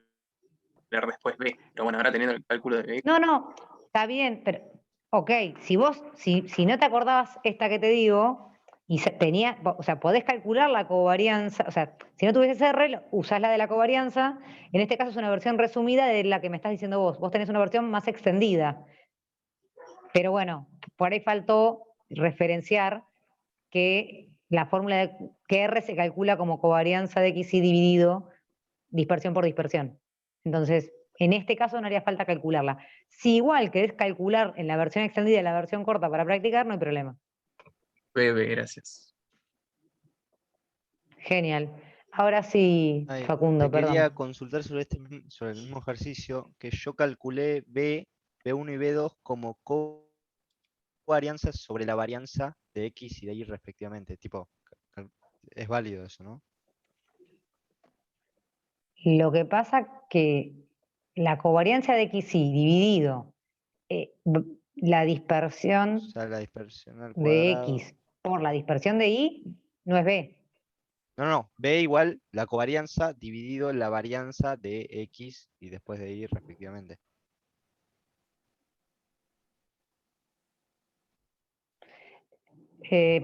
después B. Pero bueno, ahora teniendo el cálculo de B. No, está bien, pero, ok, si no te acordabas esta que te digo, o sea, podés calcular la covarianza, o sea, si no tuvieses R, usás la de la covarianza, en este caso es una versión resumida de la que me estás diciendo vos tenés una versión más extendida, pero bueno, por ahí faltó referenciar que la fórmula de que R se calcula como covarianza de XY dividido dispersión por dispersión. Entonces, en este caso no haría falta calcularla. Si igual querés calcular en la versión extendida y la versión corta para practicar, no hay problema. B, gracias. Genial. Ahora sí, Ay, Facundo, te quería perdón. consultar sobre el mismo ejercicio, que yo calculé B1 y B2 como covarianzas sobre la varianza de X y de Y respectivamente. Tipo, es válido eso, ¿no? Lo que pasa que la covariancia de XY dividido la O dispersión sea, la dispersión al de cuadrado. X por la dispersión de Y no es B. No, B igual la covarianza dividido la varianza de X y después de Y respectivamente.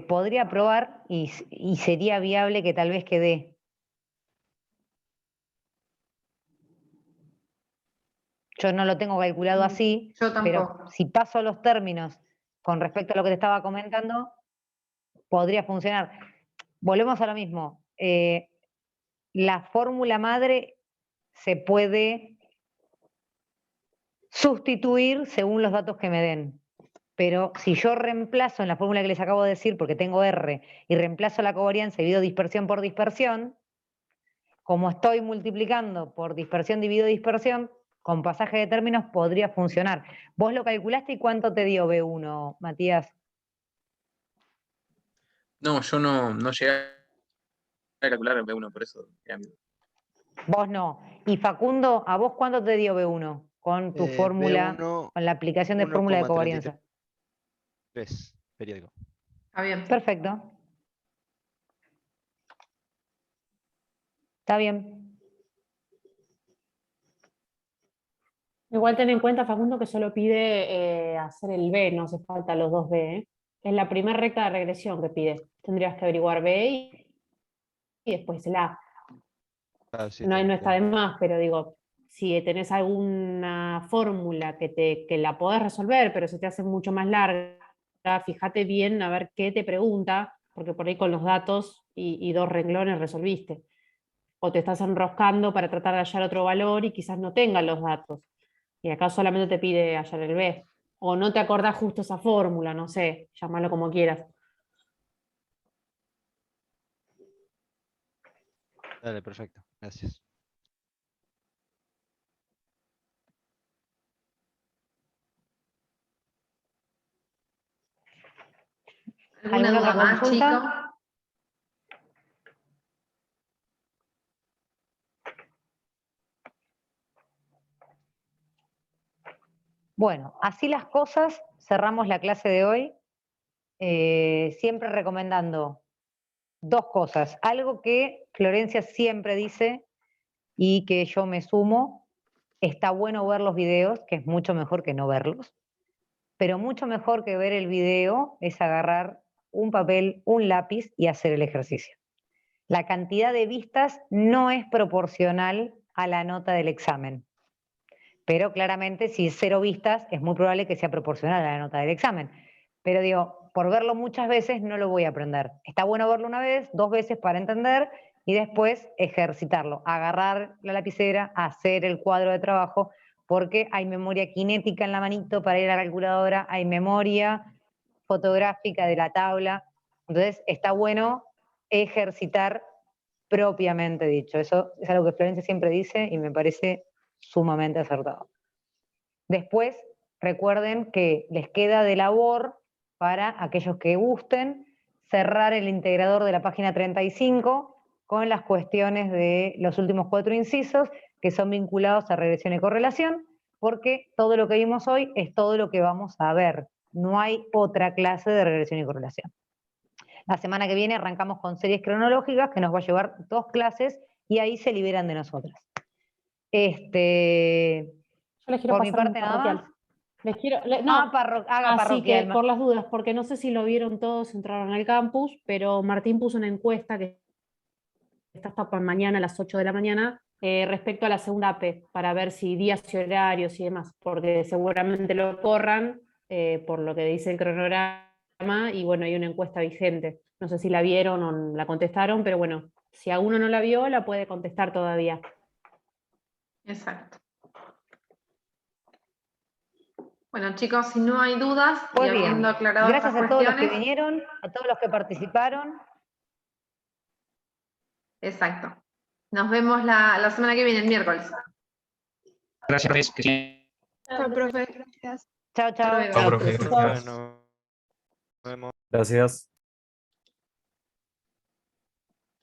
Podría probar y sería viable que tal vez quede. Yo no lo tengo calculado así, Yo pero tampoco. si paso los términos con respecto a lo que te estaba comentando, podría funcionar. Volvemos a lo mismo. La fórmula madre se puede sustituir según los datos que me den. Pero si yo reemplazo en la fórmula que les acabo de decir, porque tengo R, y reemplazo la covarianza dividido dispersión por dispersión, como estoy multiplicando por dispersión dividido dispersión, con pasaje de términos podría funcionar. ¿Vos lo calculaste y cuánto te dio B1, Matías? No, yo no llegué a calcular el B1, por eso era mi duda. Vos no. Y Facundo, ¿a vos cuánto te dio B1 con tu fórmula, B1 con la aplicación de fórmula de 1,33 covarianza? Está periódico. bien. Perfecto. Está bien. Igual ten en cuenta, Facundo, que solo pide hacer el B, no hace falta los dos B, ¿eh? Es la primera recta de regresión que pide. Tendrías que averiguar B y después el A. Claro, sí, No, no está de entiendo. más, pero digo, si tenés alguna fórmula que la podés resolver, pero se te hace mucho más larga, fíjate bien a ver qué te pregunta, porque por ahí con los datos y dos renglones resolviste. O te estás enroscando para tratar de hallar otro valor y quizás no tengan los datos. Y acá solamente te pide hallar el B. O no te acordás justo esa fórmula, no sé, llámalo como quieras. Dale, perfecto. Gracias. ¿Alguna ¿Alguna duda otra más, consulta? chicos? Bueno, así las cosas, cerramos la clase de hoy, siempre recomendando dos cosas. Algo que Florencia siempre dice y que yo me sumo, está bueno ver los videos, que es mucho mejor que no verlos, pero mucho mejor que ver el video es agarrar un papel, un lápiz y hacer el ejercicio. La cantidad de vistas no es proporcional a la nota del examen. Pero claramente si es 0 vistas es muy probable que sea proporcional a la nota del examen. Pero digo, por verlo muchas veces no lo voy a aprender. Está bueno verlo una vez, 2 veces para entender y después ejercitarlo, agarrar la lapicera, hacer el cuadro de trabajo, porque hay memoria cinética en la manito para ir a la calculadora, hay memoria fotográfica de la tabla. Entonces está bueno ejercitar propiamente dicho. Eso es algo que Florencia siempre dice y me parece sumamente acertado. Después, recuerden que les queda de labor para aquellos que gusten cerrar el integrador de la página 35 con las cuestiones de los últimos 4 incisos que son vinculados a regresión y correlación, porque todo lo que vimos hoy es todo lo que vamos a ver. No hay otra clase de regresión y correlación. La semana que viene arrancamos con series cronológicas, que nos va a llevar 2 clases, y ahí se liberan de nosotras. Yo les quiero Por mi pasar un parte nada más. parroquial. Les quiero, Haga así parroquial. que por las dudas, porque no sé si lo vieron todos, entraron al campus, pero Martín puso una encuesta que está hasta para mañana a las 8 de la mañana, respecto a la segunda AP, para ver si días y horarios y demás, porque seguramente lo corran, por lo que dice el cronograma, y bueno, hay una encuesta vigente. No sé si la vieron o la contestaron, pero bueno, si alguno no la vio, la puede contestar todavía. Exacto. Bueno, chicos, si no hay dudas, Muy y bien. habiendo aclarado Gracias estas a todos los que cuestiones, vinieron, a todos los que participaron. exacto. Nos vemos la semana que viene, el miércoles. Gracias, profes. Que sigan. Chao, profe. Gracias. Chao, chao. luego. Chao, profe. Bueno, nos vemos. Gracias.